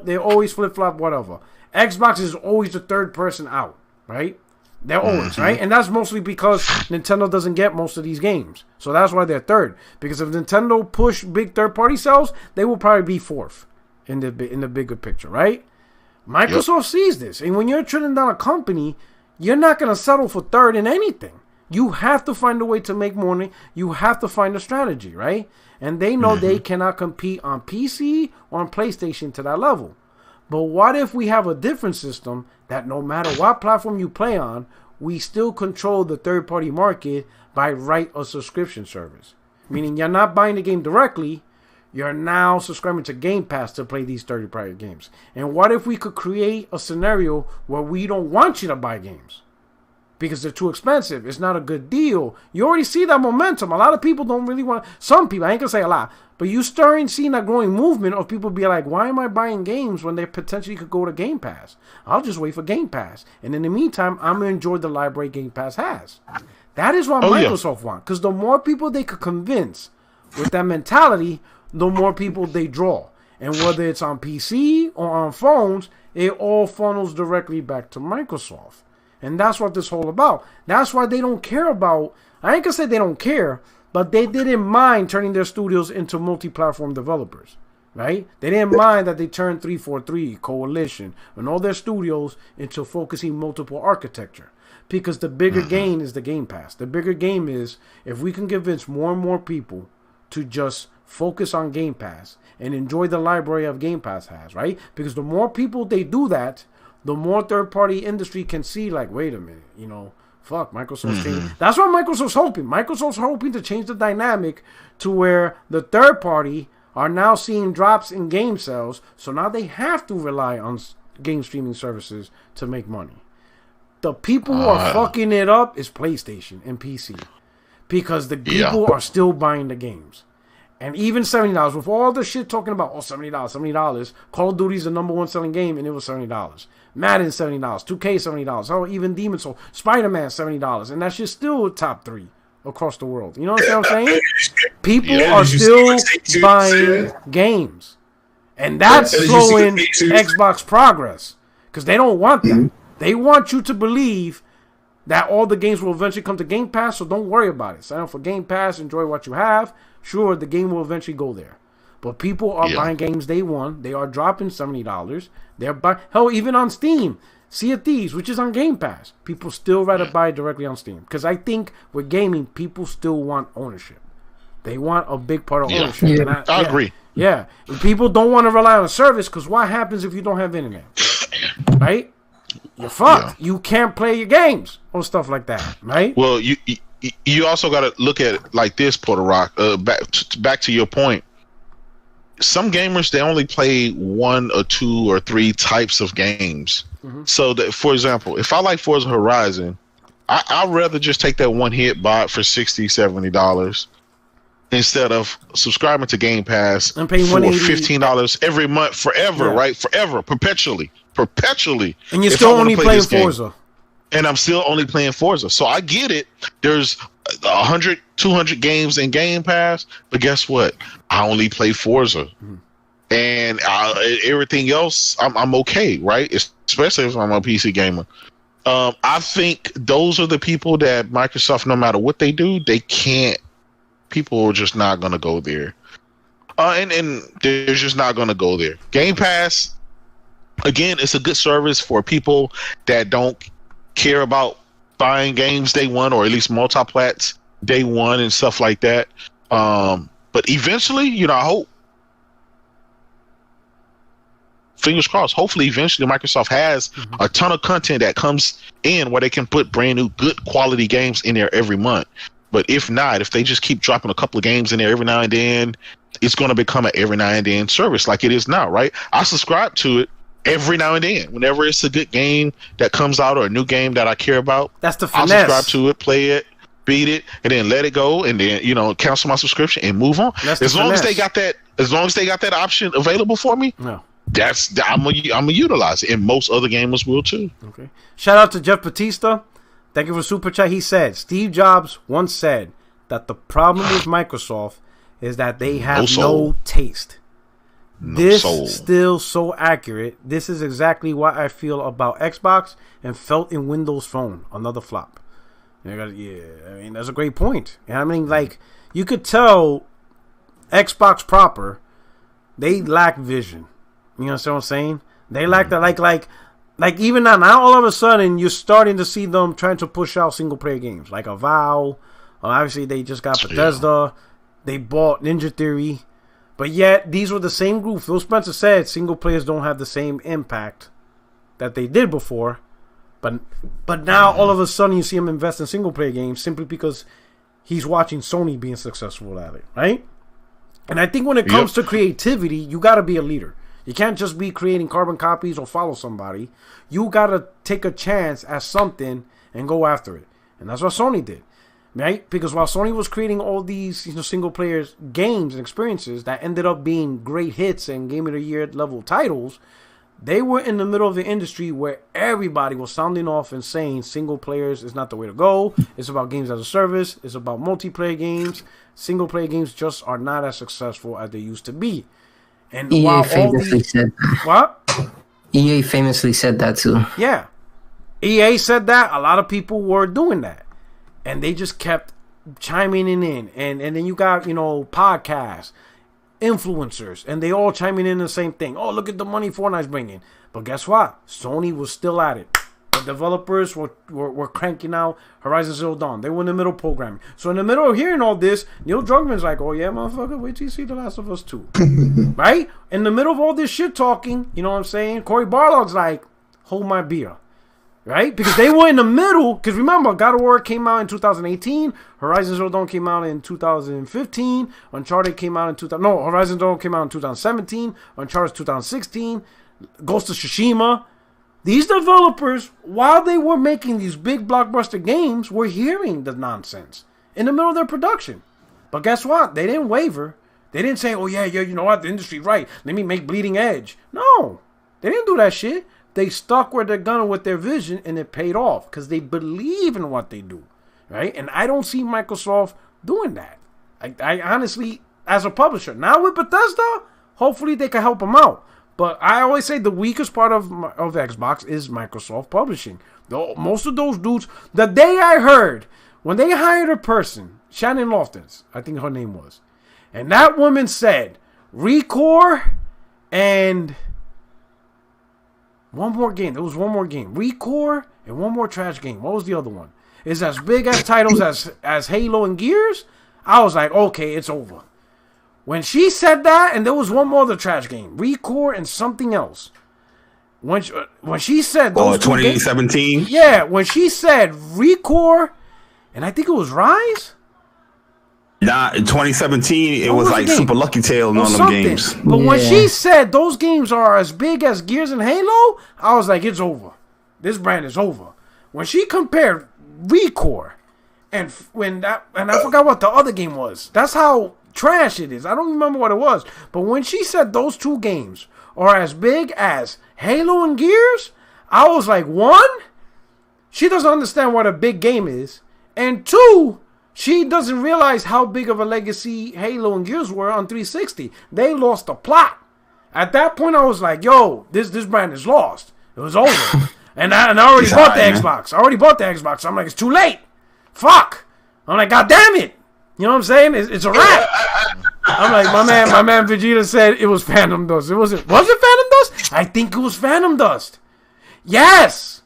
they always flip-flop, whatever. Xbox is always the third person out, right? They're always, right? And that's mostly because Nintendo doesn't get most of these games. So that's why they're third. Because if Nintendo push big third-party sales, they will probably be fourth in the bigger picture, right? Microsoft sees this. And when you're turning down a company, you're not going to settle for third in anything. You have to find a way to make money. You have to find a strategy, right? And they know they cannot compete on PC or on PlayStation to that level. But what if we have a different system that no matter what platform you play on, we still control the third-party market by right of subscription service? Meaning you're not buying the game directly, you're now subscribing to Game Pass to play these third-party games. And what if we could create a scenario where we don't want you to buy games? Because they're too expensive. It's not a good deal. You already see that momentum. A lot of people don't really want... Some people, I ain't going to say a lot, but you starting seeing that growing movement of people be like, why am I buying games when they potentially could go to Game Pass? I'll just wait for Game Pass. And in the meantime, I'm going to enjoy the library Game Pass has. That is what Microsoft wants. Because the more people they could convince with that mentality, the more people they draw. And whether it's on PC or on phones, it all funnels directly back to Microsoft. And that's what this whole about. That's why they don't care about... I ain't going to say they don't care, but they didn't mind turning their studios into multi-platform developers, right? They didn't mind that they turned 343, Coalition, and all their studios into focusing multiple architecture. Because the bigger gain is the Game Pass. The bigger game is if we can convince more and more people to just focus on Game Pass and enjoy the library of Game Pass has, right? Because the more people they do that, the more third-party industry can see, like, wait a minute, fuck, Microsoft's changing. That's what Microsoft's hoping. Microsoft's hoping to change the dynamic to where the third party are now seeing drops in game sales, so now they have to rely on game streaming services to make money. The people who are fucking it up is PlayStation and PC. Because the people are still buying the games. And even $70, with all the shit talking about, $70, Call of Duty's the number one selling game, and it was $70. Madden, $70, 2K, $70. Oh, even Demon's Souls, Spider-Man, $70. And that's just still top 3 across the world. You know what I'm saying? People are still buying games. And that's slowing Xbox progress. Because they don't want that. They want you to believe that all the games will eventually come to Game Pass, so don't worry about it. Sign up for Game Pass, enjoy what you have. Sure, the game will eventually go there. But people are buying games day one. They are dropping $70. They're buying, hell, even on Steam. Sea of Thieves, which is on Game Pass. People still rather buy it directly on Steam. Because I think with gaming, people still want ownership. They want a big part of ownership. Yeah. And I agree. Yeah. And people don't want to rely on a service because what happens if you don't have internet? Right? You're fucked. You can't play your games or stuff like that. Right? Well, you also got to look at it like this, Porter Rock. Back to your point. Some gamers, they only play 1 or 2 or 3 types of games. So, that, for example, if I like Forza Horizon, I'd rather just take that one hit, buy it for $60, $70 instead of subscribing to Game Pass and paying for $15 every month forever, right? Forever, perpetually. And you're still only playing Forza. And I'm still only playing Forza. So I get it. There's 100, 200 games in Game Pass, but guess what? I only play Forza. And everything else, I'm okay, right? Especially if I'm a PC gamer. I think those are the people that Microsoft, no matter what they do, they can't. People are just not going to go there. And they're just not going to go there. Game Pass, again, it's a good service for people that don't care about buying games day one, or at least multi-plats day one and stuff like that. But eventually, I hope fingers crossed. Hopefully, eventually, Microsoft has a ton of content that comes in where they can put brand new, good quality games in there every month. But if not, if they just keep dropping a couple of games in there every now and then, it's going to become an every now and then service like it is now, right? I subscribe to it every now and then. Whenever it's a good game that comes out or a new game that I care about, that's the I'll finesse. subscribe to it, play it, beat it, and then let it go, and then cancel my subscription and move on. As long as they got that option available for me, no. I'm gonna utilize it, and most other gamers will too. Okay. Shout out to Jeff Batista. Thank you for super chat. He said Steve Jobs once said that the problem with Microsoft is that they have no taste. This still so accurate. This is exactly what I feel about Xbox and felt in Windows Phone. Another flop. Yeah, I mean that's a great point. I mean, like you could tell Xbox proper, they lack vision. You know what I'm saying? They lack that like even now all of a sudden you're starting to see them trying to push out single player games like Avowed. Obviously they just got Bethesda. They bought Ninja Theory. But yet these were the same group. Phil Spencer said single players don't have the same impact that they did before. But now all of a sudden you see him invest in single player games simply because he's watching Sony being successful at it, right? And I think when it comes to creativity, you got to be a leader. You can't just be creating carbon copies or follow somebody. You got to take a chance at something and go after it. And that's what Sony did, right? Because while Sony was creating all these single player games and experiences that ended up being great hits and Game of the Year level titles, they were in the middle of the industry where everybody was sounding off and saying single players is not the way to go. It's about games as a service. It's about multiplayer games. Single player games just are not as successful as they used to be. And EA famously said that. What? EA famously said that too. Yeah. EA said that. A lot of people were doing that. And they just kept chiming in. And then you got, podcasts, influencers, and they all chiming in the same thing. Oh, look at the money Fortnite's bringing. But guess what? Sony was still at it. The developers were cranking out Horizon Zero Dawn. They were in the middle programming. So in the middle of hearing all this, Neil Druckmann's like, oh yeah, motherfucker, wait till you see The Last of Us 2. Right? In the middle of all this shit talking, you know what I'm saying? Cory Barlog's like, hold my beer. Right? Because they were in the middle. Because remember, God of War came out in 2018. Horizon Zero Dawn came out in 2015. Uncharted came out in Horizon Zero Dawn came out in 2017. Uncharted 2016. Ghost of Tsushima. These developers, while they were making these big blockbuster games, were hearing the nonsense in the middle of their production. But guess what? They didn't waver. They didn't say, oh yeah, you know what? The industry's right. Let me make Bleeding Edge. No. They didn't do that shit. They stuck where they're gunning with their vision, and it paid off because they believe in what they do, right? And I don't see Microsoft doing that. I honestly, as a publisher, now with Bethesda, hopefully they can help them out. But I always say the weakest part of Xbox is Microsoft publishing. Most of those dudes, the day I heard, when they hired a person, Shannon Loftons, I think her name was, and that woman said, Recore and one more game. There was one more game. Recore and one more trash game. What was the other one? It's as big as titles as Halo and Gears. I was like, okay, it's over. When she said that, and there was one more other trash game, Recore and something else. When she said those 2017? Games, yeah, when she said Recore, and I think it was Rise. Nah, in 2017, it was like Super Lucky Tail and all them games. But when she said those games are as big as Gears and Halo, I was like, it's over. This brand is over. When she compared Recore and I forgot what the other game was. That's how trash it is. I don't remember what it was. But when she said those two games are as big as Halo and Gears, I was like, one, she doesn't understand what a big game is. And two, she doesn't realize how big of a legacy Halo and Gears were on 360. They lost the plot. At that point, I was like, yo, this brand is lost. It was over. and I already bought the Xbox. I already bought the Xbox. I'm like, it's too late. Fuck. I'm like, God damn it. You know what I'm saying? It's a wrap. I'm like, my man Vegeta said it was Phantom Dust. Was it Phantom Dust? I think it was Phantom Dust. Yes.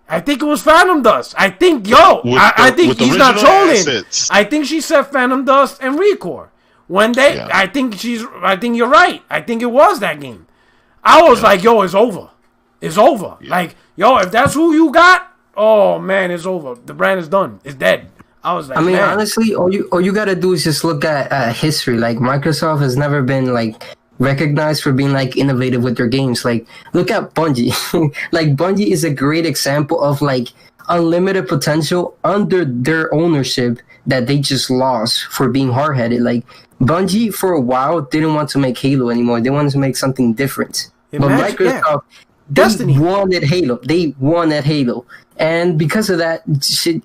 I think it was Phantom Dust. I think, I think he's not trolling. Assets. I think she said Phantom Dust and Recore. I think you're right. I think it was that game. I was like, yo, it's over. It's over. Yeah. Like, yo, if that's who you got, oh man, it's over. The brand is done. It's dead. I was like, I mean, man. honestly, all you gotta do is just look at history. Like, Microsoft has never been like recognized for being like innovative with their games. Like, look at Bungie. Like, Bungie is a great example of like unlimited potential under their ownership that they just lost for being hard-headed. Like, Bungie for a while didn't want to make Halo anymore. They wanted to make something different. But Microsoft, Destiny won at Halo. They won at Halo. And because of that,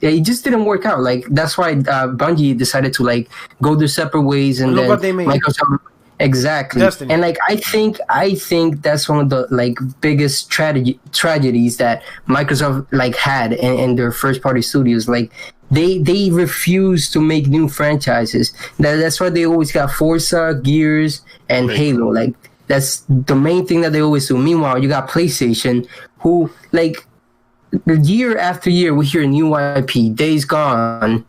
it just didn't work out. Like, that's why Bungie decided to like go their separate ways, and then Microsoft. Exactly. Destiny. And like, I think that's one of the like biggest tragedies that Microsoft like had in their first party studios. Like, they refuse to make new franchises. That's why they always got Forza, Gears, and Halo. Like, that's the main thing that they always do. Meanwhile, you got PlayStation, who like year after year we hear new IP, Days Gone,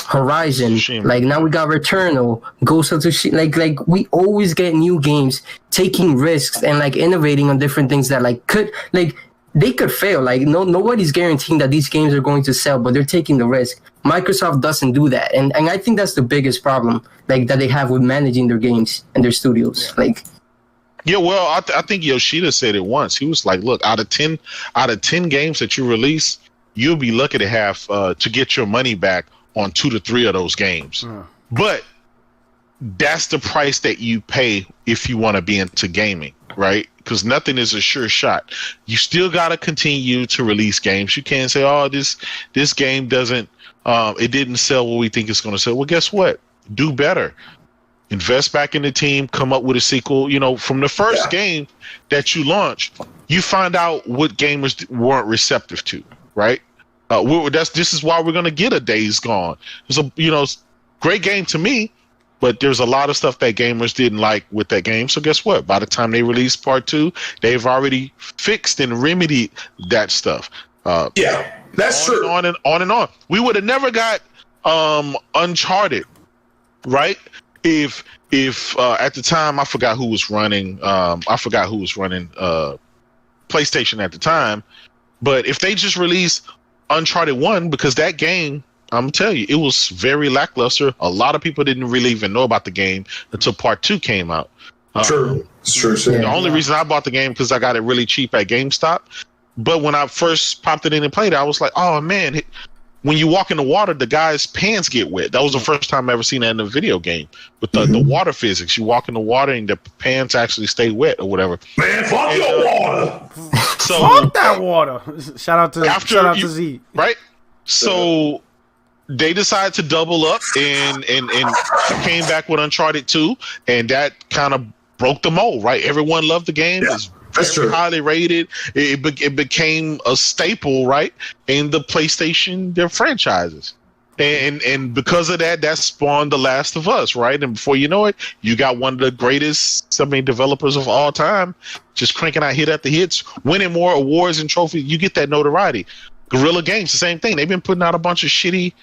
Horizon, like now we got Returnal, Ghost of Tsushima. Like we always get new games taking risks and like innovating on different things that like could like they could fail. Like nobody's guaranteeing that these games are going to sell, but they're taking the risk. Microsoft doesn't do that, and I think that's the biggest problem like that they have with managing their games and their studios. Like, yeah, well, I think Yoshida said it once. He was like, "Look, out of 10 games that you release, you'll be lucky to have to get your money back on 2 to 3 of those games." But that's the price that you pay if you want to be into gaming, right? Because nothing is a sure shot. You still got to continue to release games. You can't say, "Oh, this game doesn't, it didn't sell what we think it's going to sell." Well, guess what? Do better. Invest back in the team. Come up with a sequel. You know, from the first game that you launch, you find out what gamers weren't receptive to, right? This is why we're going to get a Days Gone. It's a great game to me, but there's a lot of stuff that gamers didn't like with that game. So guess what? By the time they release part 2, they've already fixed and remedied that stuff. That's true. On and on. We would have never got Uncharted, right? If at the time I forgot who was running PlayStation at the time, but if they just released Uncharted 1, because that game, I'm gonna tell you, it was very lackluster. A lot of people didn't really even know about the game until part 2 came out. True. The only reason I bought the game because I got it really cheap at GameStop. But when I first popped it in and played it, I was like, oh man, when you walk in the water, the guy's pants get wet. That was the first time I ever seen that in a video game with the water physics. You walk in the water and the pants actually stay wet or whatever. Man, fuck your water. So fuck that water. Shout out to Z. Right. So they decided to double up and came back with Uncharted 2, and that kind of broke the mold. Right. Everyone loved the game. Yeah. That's true. Highly rated. It became a staple, right, in the PlayStation, their franchises, and because of that, that spawned The Last of Us, right? And before you know it, you got one of the greatest developers of all time, just cranking out hit after hits, winning more awards and trophies. You get that notoriety. Guerrilla Games, the same thing. They've been putting out a bunch of shitty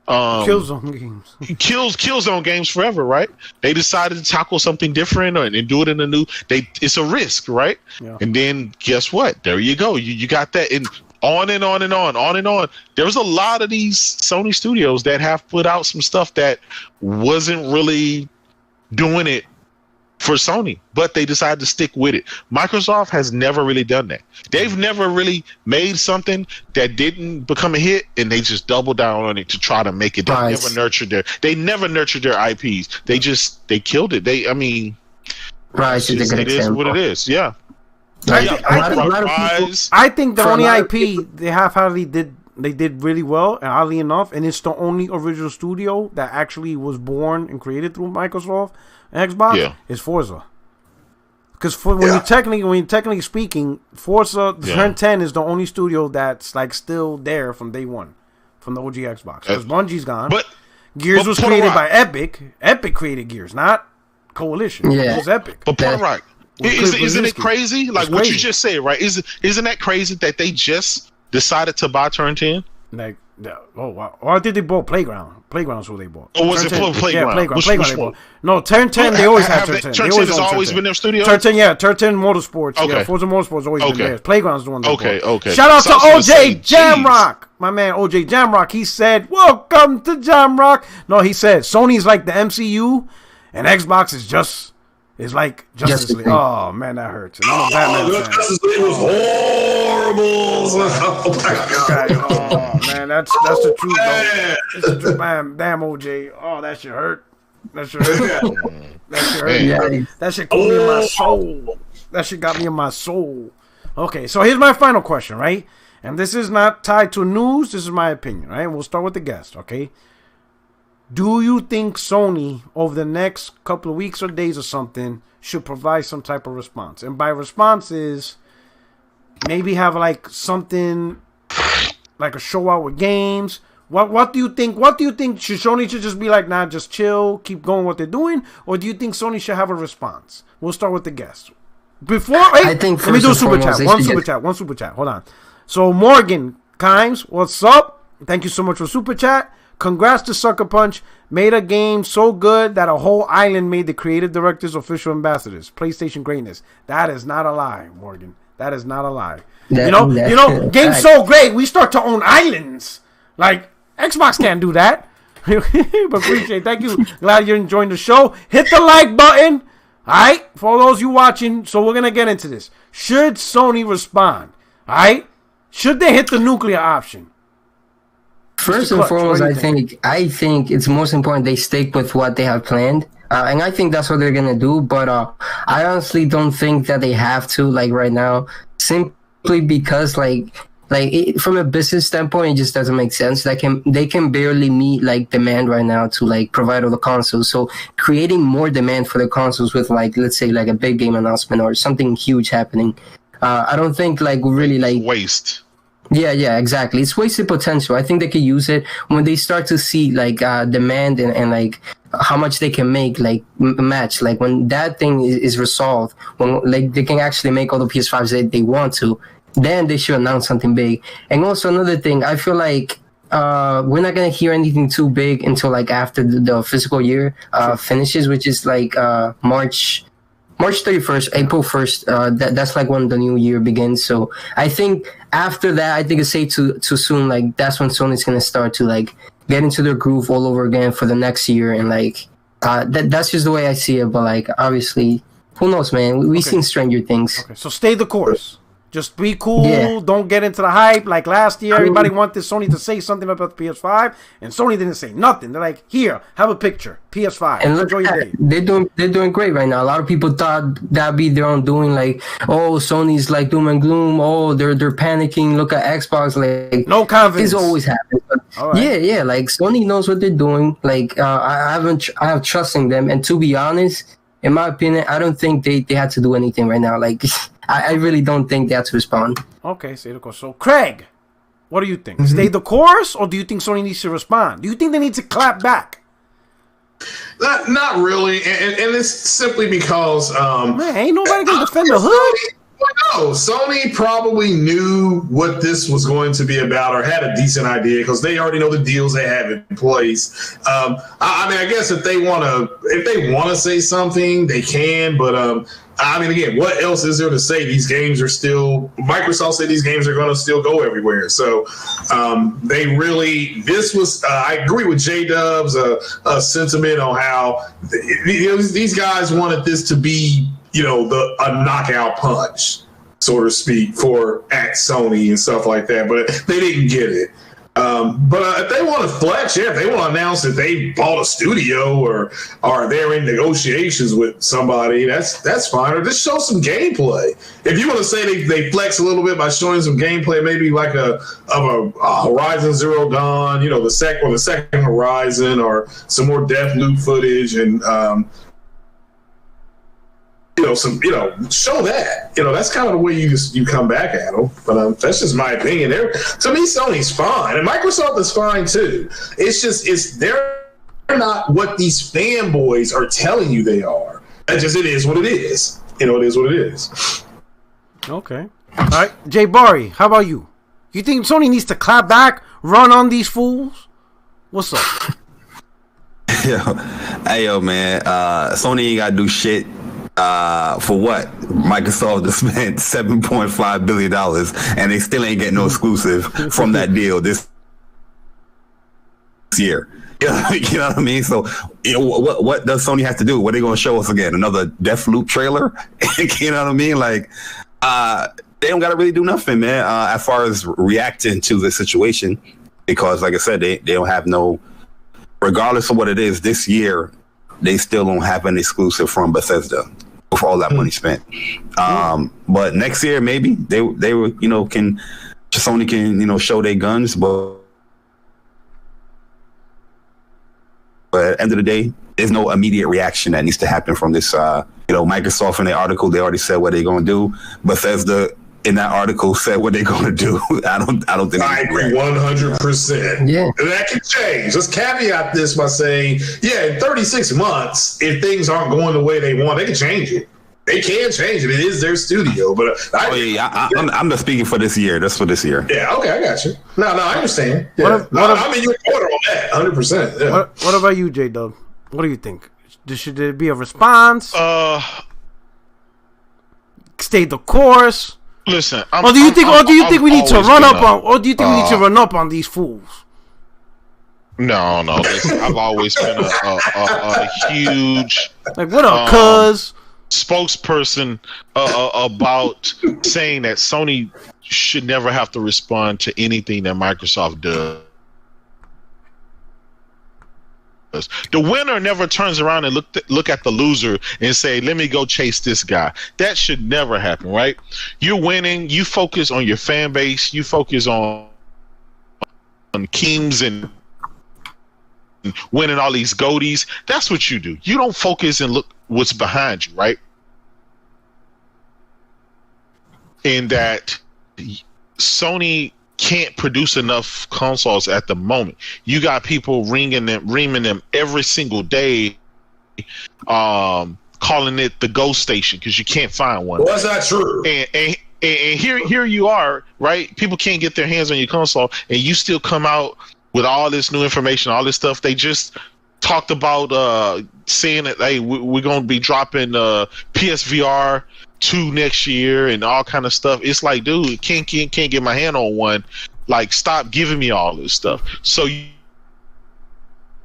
Killzone games. Killzone games forever, right? They decided to tackle something different and do it in a new. It's a risk, right? Yeah. And then guess what? There you go. You got that, and on and on and on. There's a lot of these Sony studios that have put out some stuff that wasn't really doing it for Sony, but they decided to stick with it. Microsoft has never really done that. They've never really made something that didn't become a hit, and they just double down on it to try to make it. They never nurtured their IPs. They killed it. It is what it is. Yeah. I think the only IP they did really well, and oddly enough, and it's the only original studio that actually was born and created through Microsoft and Xbox is Forza. Because when you're technically speaking, Forza 10 is the only studio that's like still there from day one, from the OG Xbox. Because Bungie's gone. But Gears was created by Epic. Epic created Gears, not Coalition. Yeah. It was Epic. But point right. Isn't it crazy? Like what you just said, right? Isn't that crazy that they just decided to buy Turn 10? Like Yeah. Oh wow. Or did they bought Playground? Playground's who they bought. Or was it Playground? Yeah, Playground. Which Playground they one? bought. No, Turn 10. They always had Turn 10. Turn They 10 has own always Turn 10. been their studio? Turn 10, yeah. Turn 10 Motorsports. Okay. Yeah, Forza Motorsports always been theirs. Playground's the one they bought. Okay. Shout out So I to was gonna say, OJ Jamrock. My man OJ Jamrock. He said, "Welcome to Jamrock." No, he said Sony's like the MCU, and Xbox is just. It's like Justice League. Oh man, that hurts. And I'm a Batman fan. Justice League was horrible. Oh my god. Oh man, that's the truth though. It's the truth, man. Damn OJ. Oh, that shit hurt. That shit hurt. That shit hurt. Yeah. That shit got me in my soul. That shit got me in my soul. Okay, so here's my final question, right? And this is not tied to news. This is my opinion, right? We'll start with the guest, okay? Do you think Sony, over the next couple of weeks or days or something, should provide some type of response? And by response is maybe have like something like a show out with games. What do you think? What do you think? Should Sony just be like, nah, just chill, keep going what they're doing? Or do you think Sony should have a response? We'll start with the guest. Before, wait, I think let me do a super chat. One super chat. Hold on. So Morgan Kimes, what's up? Thank you so much for super chat. Congrats to Sucker Punch. Made a game so good that a whole island made the creative directors official ambassadors. PlayStation greatness. That is not a lie, Morgan. That is not a lie. You know, game's so great, we start to own islands. Like, Xbox can't do that. But appreciate it. Thank you. Glad you're enjoying the show. Hit the like button. Alright? For those you watching, so we're gonna get into this. Should Sony respond? Alright? Should they hit the nuclear option? First and foremost, I think it's most important they stick with what they have planned, and I think that's what they're gonna do. But I honestly don't think that they have to, like, right now, simply because from a business standpoint, it just doesn't make sense. They can barely meet like demand right now to like provide all the consoles. So creating more demand for the consoles with like, let's say, like a big game announcement or something huge happening, I don't think like really like waste. Yeah, exactly. It's wasted potential. I think they could use it when they start to see like demand and like how much they can make, like match. Like when that thing is resolved, when like they can actually make all the PS5s that they want to, then they should announce something big. And also another thing, I feel like we're not gonna hear anything too big until like after the fiscal year finishes, which is like March 31st, April 1st. That's like when the new year begins. So I think after that, I think it's safe to assume like that's when Sony's gonna start to like get into their groove all over again for the next year. And like that's just the way I see it. But like obviously, who knows, man? We've seen Stranger Things. Okay, so stay the course. Just be cool. Yeah. Don't get into the hype. Like last year, everybody wanted Sony to say something about the PS5, and Sony didn't say nothing. They're like, "Here, have a picture, PS5. And enjoy your day." They're doing great right now. A lot of people thought that'd be their own doing. Like, oh, Sony's like doom and gloom. Oh, they're panicking. Look at Xbox. Like, no confidence. This always happens. But yeah. Like Sony knows what they're doing. Like, I have trust in them. And to be honest, in my opinion, I don't think they had to do anything right now. Like, I really don't think they had to respond. Okay, stay the course. So, Craig, what do you think? Stay the course, or do you think Sony needs to respond? Do you think they need to clap back? Not really, and it's simply because man, ain't nobody gonna defend the hood. No, Sony probably knew what this was going to be about, or had a decent idea, because they already know the deals they have in place. I mean, I guess if they want to say something, they can. But I mean, again, what else is there to say? These games are still. Microsoft said these games are going to still go everywhere. So they really. This was. I agree with J-Dub's sentiment on how these guys wanted this to be, a knockout punch, so to speak, at Sony and stuff like that. But they didn't get it. But if they want to flex, if they want to announce that they bought a studio or they're in negotiations with somebody, that's fine. Or just show some gameplay. If you want to say they flex a little bit by showing some gameplay, maybe like a Horizon Zero Dawn, the second Horizon, or some more Deathloop footage and. Show that. That's kind of the way you come back at them. But that's just my opinion. To me, Sony's fine, and Microsoft is fine too. They're not what these fanboys are telling you they are. It is what it is. It is what it is. Okay. All right, Jay Barry, how about you? You think Sony needs to clap back run on these fools? What's up? Yo, man. Sony ain't gotta do shit. For what? Microsoft just spent $7.5 billion and they still ain't getting no exclusive from that deal this year. You know what I mean? So, what does Sony have to do? What are they going to show us again? Another Deathloop trailer? You know what I mean? Like, they don't got to really do nothing, man, as far as reacting to the situation. Because, like I said, they don't have no, regardless of what it is, this year, they still don't have an exclusive from Bethesda for all that money spent. But next year, maybe they Sony can, show their guns, but at the end of the day, there's no immediate reaction that needs to happen from this. Microsoft in their article, they already said what they're going to do. Bethesda in that article said what they're going to do. I don't think. I agree 100%. Yeah, and that can change. Let's caveat this by saying, in 36 months, if things aren't going the way they want, they can change it. They can change it. It is their studio, but I'm just speaking for this year. That's for this year. Yeah, okay, I got you. No, I understand. Yeah. I'm in your corner on that, 100%. Yeah. What about you, J-Dub? What do you think? Should there be a response? Stay the course. Listen, or do you think we need to run up on? Or do you think we need to run up on these fools? No. Listen, I've always been a huge what up, cuz spokesperson about saying that Sony should never have to respond to anything that Microsoft does. The winner never turns around and look at the loser and say, let me go chase this guy. That should never happen, right? You're winning. You focus on your fan base. You focus on Keems and winning all these goatees. That's what you do. You don't focus and look what's behind you, right? In that Sony can't produce enough consoles at the moment. You got people reaming them every single day, calling it the Ghost Station because you can't find one. Well, that's not true. And here you are, right? People can't get their hands on your console, and you still come out with all this new information, all this stuff. They just talked about saying that, hey, we're going to be dropping PSVR 2 next year and all kind of stuff. It's like, dude, can't get my hand on one. Like, stop giving me all this stuff. So you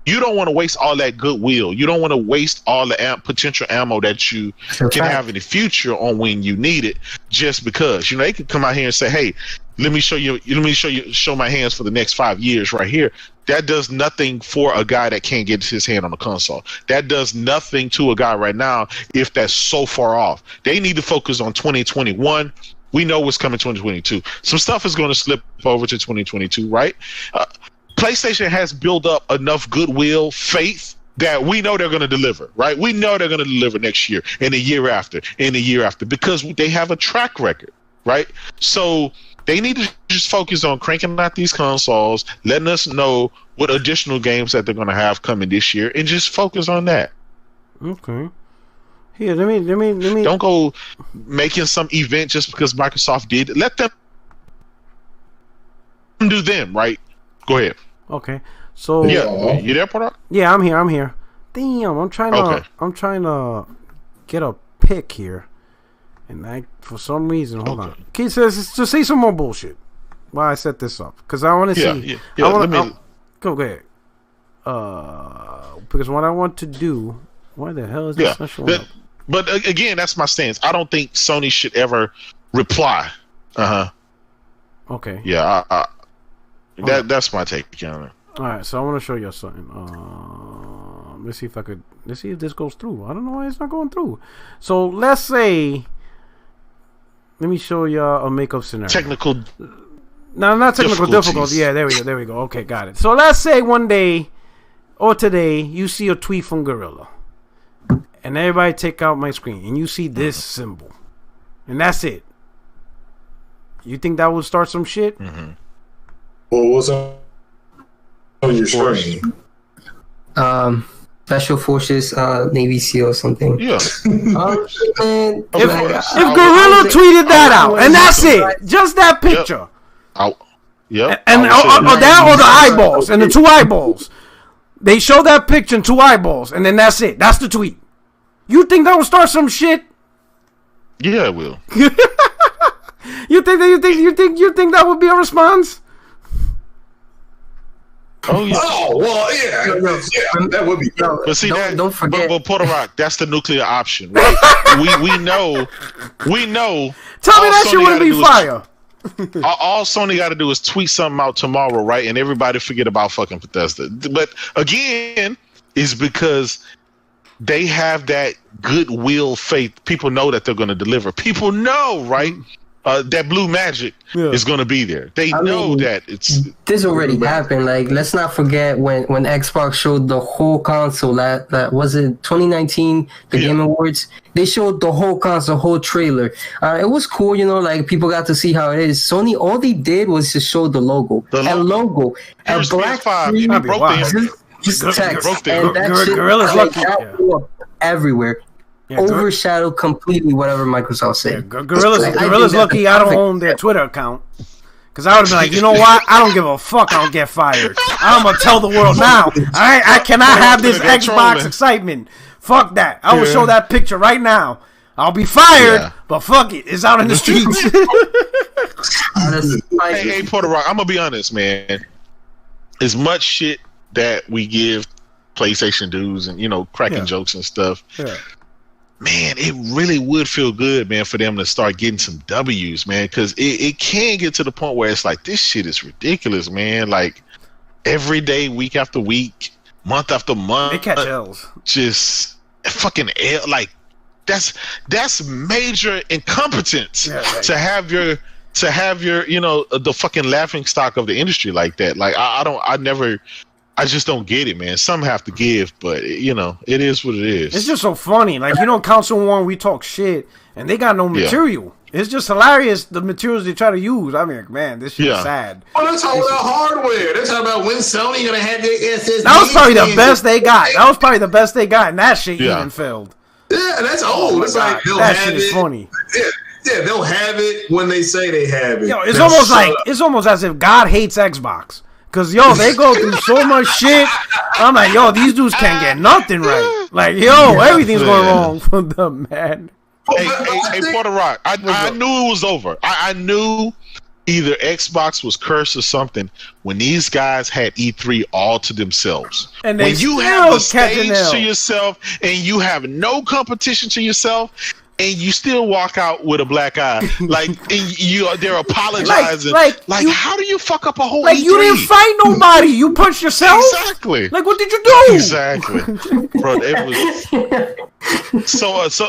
don't want to waste all that goodwill. You don't want to waste all the potential ammo that you can have in the future on when you need it, just because they could come out here and say, hey, let me show my hands for the next 5 years right here. That does nothing for a guy that can't get his hand on the console. That does nothing to a guy right now if that's so far off. They need to focus on 2021. We know what's coming 2022. Some stuff is going to slip over to 2022, right? PlayStation has built up enough goodwill, faith, that we know they're going to deliver, right? We know they're going to deliver next year and the year after and the year after because they have a track record, right? So they need to just focus on cranking out these consoles, letting us know what additional games that they're going to have coming this year, and just focus on that. Okay. Here, let me. Don't go making some event just because Microsoft did. Let them do them, right? Go ahead. Okay. So yeah, you there, Product? Yeah, I'm here. Damn, I'm trying to get a pick here. And for some reason, hold on. Keith says to say some more bullshit while I set this up, because I want to see. Yeah. Go ahead. Because what I want to do. Why the hell is this special? But again, that's my stance. I don't think Sony should ever reply. Okay. Yeah. That's my take on it. All right. So I want to show you something. Let's see if this goes through. I don't know why it's not going through. So let's say. Let me show you a makeup scenario. Technical. No, not technical difficulty. Yeah, there we go. Okay, got it. So let's say one day or today you see a tweet from Gorilla, and everybody take out my screen, and you see this symbol, and that's it. You think that would start some shit? Mm-hmm. Well, what's on your screen? Special Forces, Navy SEAL or something. Yeah. If Gorilla tweeted that out, and that's it, just that picture. Yep. And that or the eyeballs and the 2 eyeballs. They show that picture and 2 eyeballs, and then that's it. That's the tweet. You think that will start some shit? Yeah, it will. You think that would be a response? Oh yeah. Oh well, yeah, that would be. But see, don't forget. But Puerto Rock, that's the nuclear option, right? we know. Tell me that shit wouldn't be fire. All Sony got to do is tweet something out tomorrow, right? And everybody forget about fucking Bethesda. But again, it's because they have that goodwill faith. People know that they're going to deliver. People know, right? That blue magic is going to be there. They know that it's. This already happened. Like, let's not forget when Xbox showed the whole console. That was it 2019, the Game Awards. They showed the whole console, whole trailer. It was cool, you know. Like, people got to see how it is. Sony, all they did was just show the logo, a black screen, just text, and that shit Gorilla's lucky. Everywhere. Overshadowed completely whatever Microsoft said. Gorilla's lucky I don't own their Twitter account. Because I would have been like, you know what? I don't give a fuck. I don't get fired. I'm going to tell the world now. I cannot have this Xbox excitement. Fuck that. I will show that picture right now. I'll be fired, but fuck it. It's out in the streets. Hey, Puerto Rock, I'm going to be honest, man. As much shit that we give PlayStation dudes and, you know, cracking jokes and stuff. Yeah. Man, it really would feel good, man, for them to start getting some W's, man, because it can get to the point where it's like, this shit is ridiculous, man. Like, every day, week after week, month after month. They catch L's. Just fucking L. Like, that's major incompetence to have your, you know, the fucking laughing stock of the industry like that. Like, I just don't get it, man. Some have to give, but, you know, it is what it is. It's just so funny. Like, you know, Council One, we talk shit, and they got no material. It's just hilarious, the materials they try to use. I mean, man, this shit is sad. Well, they're talking about hardware. They're talking about when Sony going to have their SSD. That was probably the best they got. And that shit even failed. Yeah, that's old. It's like they'll that have shit is funny. Yeah, they'll have it when they say they have it. Yo, it's almost as if God hates Xbox. Cause they go through so much shit. I'm like, these dudes can't get nothing right. Like, everything's going wrong for them, man. Hey, Puerto Rock. I knew it was over. I knew either Xbox was cursed or something when these guys had E3 all to themselves. And when you have the stage to yourself and you have no competition to yourself, and you still walk out with a black eye, like, and they're apologizing. Like how do you fuck up a whole E3? You didn't fight nobody. You punched yourself. Exactly. Like, what did you do? Exactly, bro. It was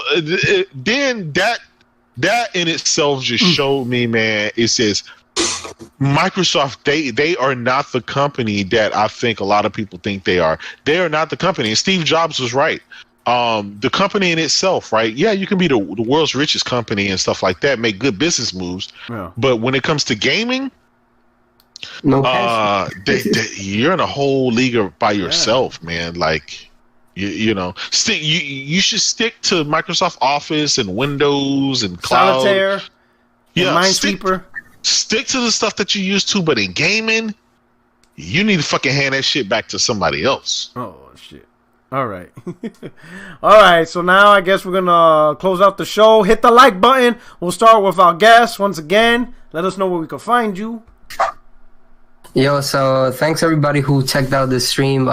then that in itself just showed me, man. It says Microsoft, they are not the company that I think a lot of people think they are. They are not the company. And Steve Jobs was right. The company in itself, right? Yeah, you can be the world's richest company and stuff like that, make good business moves. Yeah. But when it comes to gaming, you're in a whole league by yourself, man. Like, you know, you should stick to Microsoft Office and Windows and cloud. Solitaire, Minesweeper. Stick to the stuff that you used to, but in gaming, you need to fucking hand that shit back to somebody else. Oh shit. All right. All right. So now I guess we're going to close out the show. Hit the like button. We'll start with our guests once again. Let us know where we can find you. Yo, so thanks everybody who checked out this stream.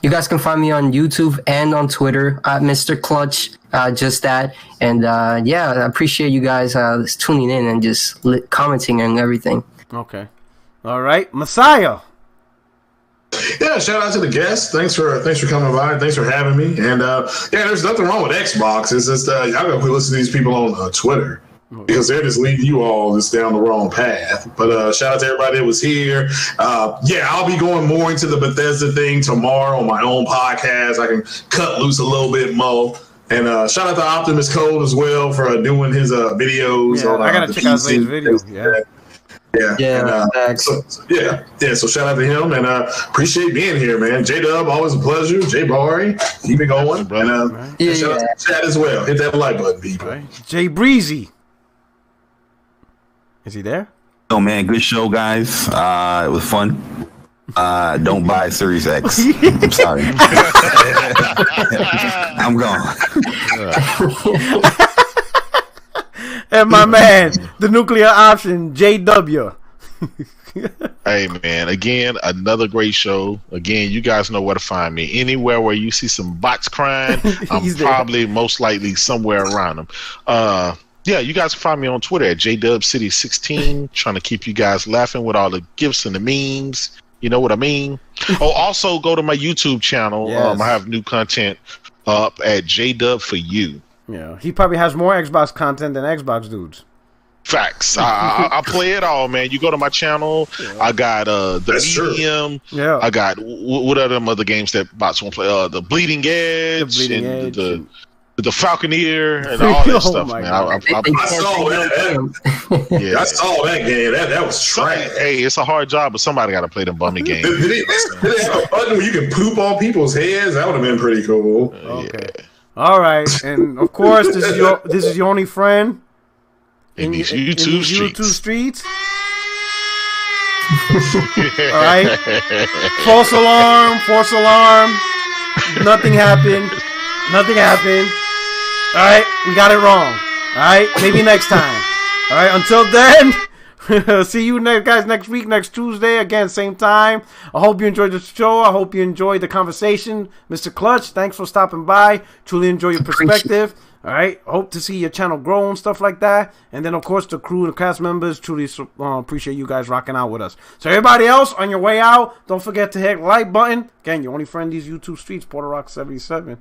You guys can find me on YouTube and on Twitter at Mr. Clutch, just that. And I appreciate you guys tuning in and just commenting and everything. Okay. All right. Messiah. Yeah, shout out to the guests. Thanks for coming by. Thanks for having me. And there's nothing wrong with Xbox. It's just y'all gotta quit listening to these people on Twitter because they're just leading you all just down the wrong path. But shout out to everybody that was here. I'll be going more into the Bethesda thing tomorrow on my own podcast. I can cut loose a little bit more. And shout out to Optimus Code as well for doing his videos. Yeah, I gotta check out his videos. Yeah. So shout out to him and appreciate being here, man. J-Dub, always a pleasure. J Bari, keep it going. And shout out to chat as well. Hit that like button, people. Right. Jay Breezy. Is he there? Oh man, good show, guys. It was fun. Don't buy Series X. I'm sorry. I'm gone. And my man, the nuclear option, JW. Hey man, again, another great show. Again, you guys know where to find me. Anywhere where you see some bots crying, I'm probably most likely somewhere around them. Yeah, you guys can find me on Twitter at JDubCity16, trying to keep you guys laughing with all the gifs and the memes. You know what I mean? Oh, also go to my YouTube channel. Yes. I have new content up at JDub for you. Yeah, he probably has more Xbox content than Xbox dudes. Facts. I play it all, man. You go to my channel. Yeah. I got the Medium. Yeah. I got what are them other games that bots won't play? The Bleeding Edge, the Falconeer, and all that stuff, man. I saw that. Yeah, I saw that game. That was trash. Hey, it's a hard job, but somebody got to play them bummy games. Did it have a button where you can poop on people's heads? That would have been pretty cool. Okay. Yeah. All right, and of course, this is your only friend in these YouTube streets. All right. False alarm. Nothing happened. All right, we got it wrong. All right, maybe next time. All right, until then, see you guys next week, next Tuesday, again, same time. I hope you enjoyed the show. I hope you enjoyed the conversation. Mr. Clutch, thanks for stopping by. Truly enjoy your perspective. All right, hope to see your channel grow and stuff like that. And then, of course, the crew and the cast members, truly appreciate you guys rocking out with us. So everybody else, on your way out, don't forget to hit the like button. Again, your only friend, these YouTube streets, Porter Rock 77.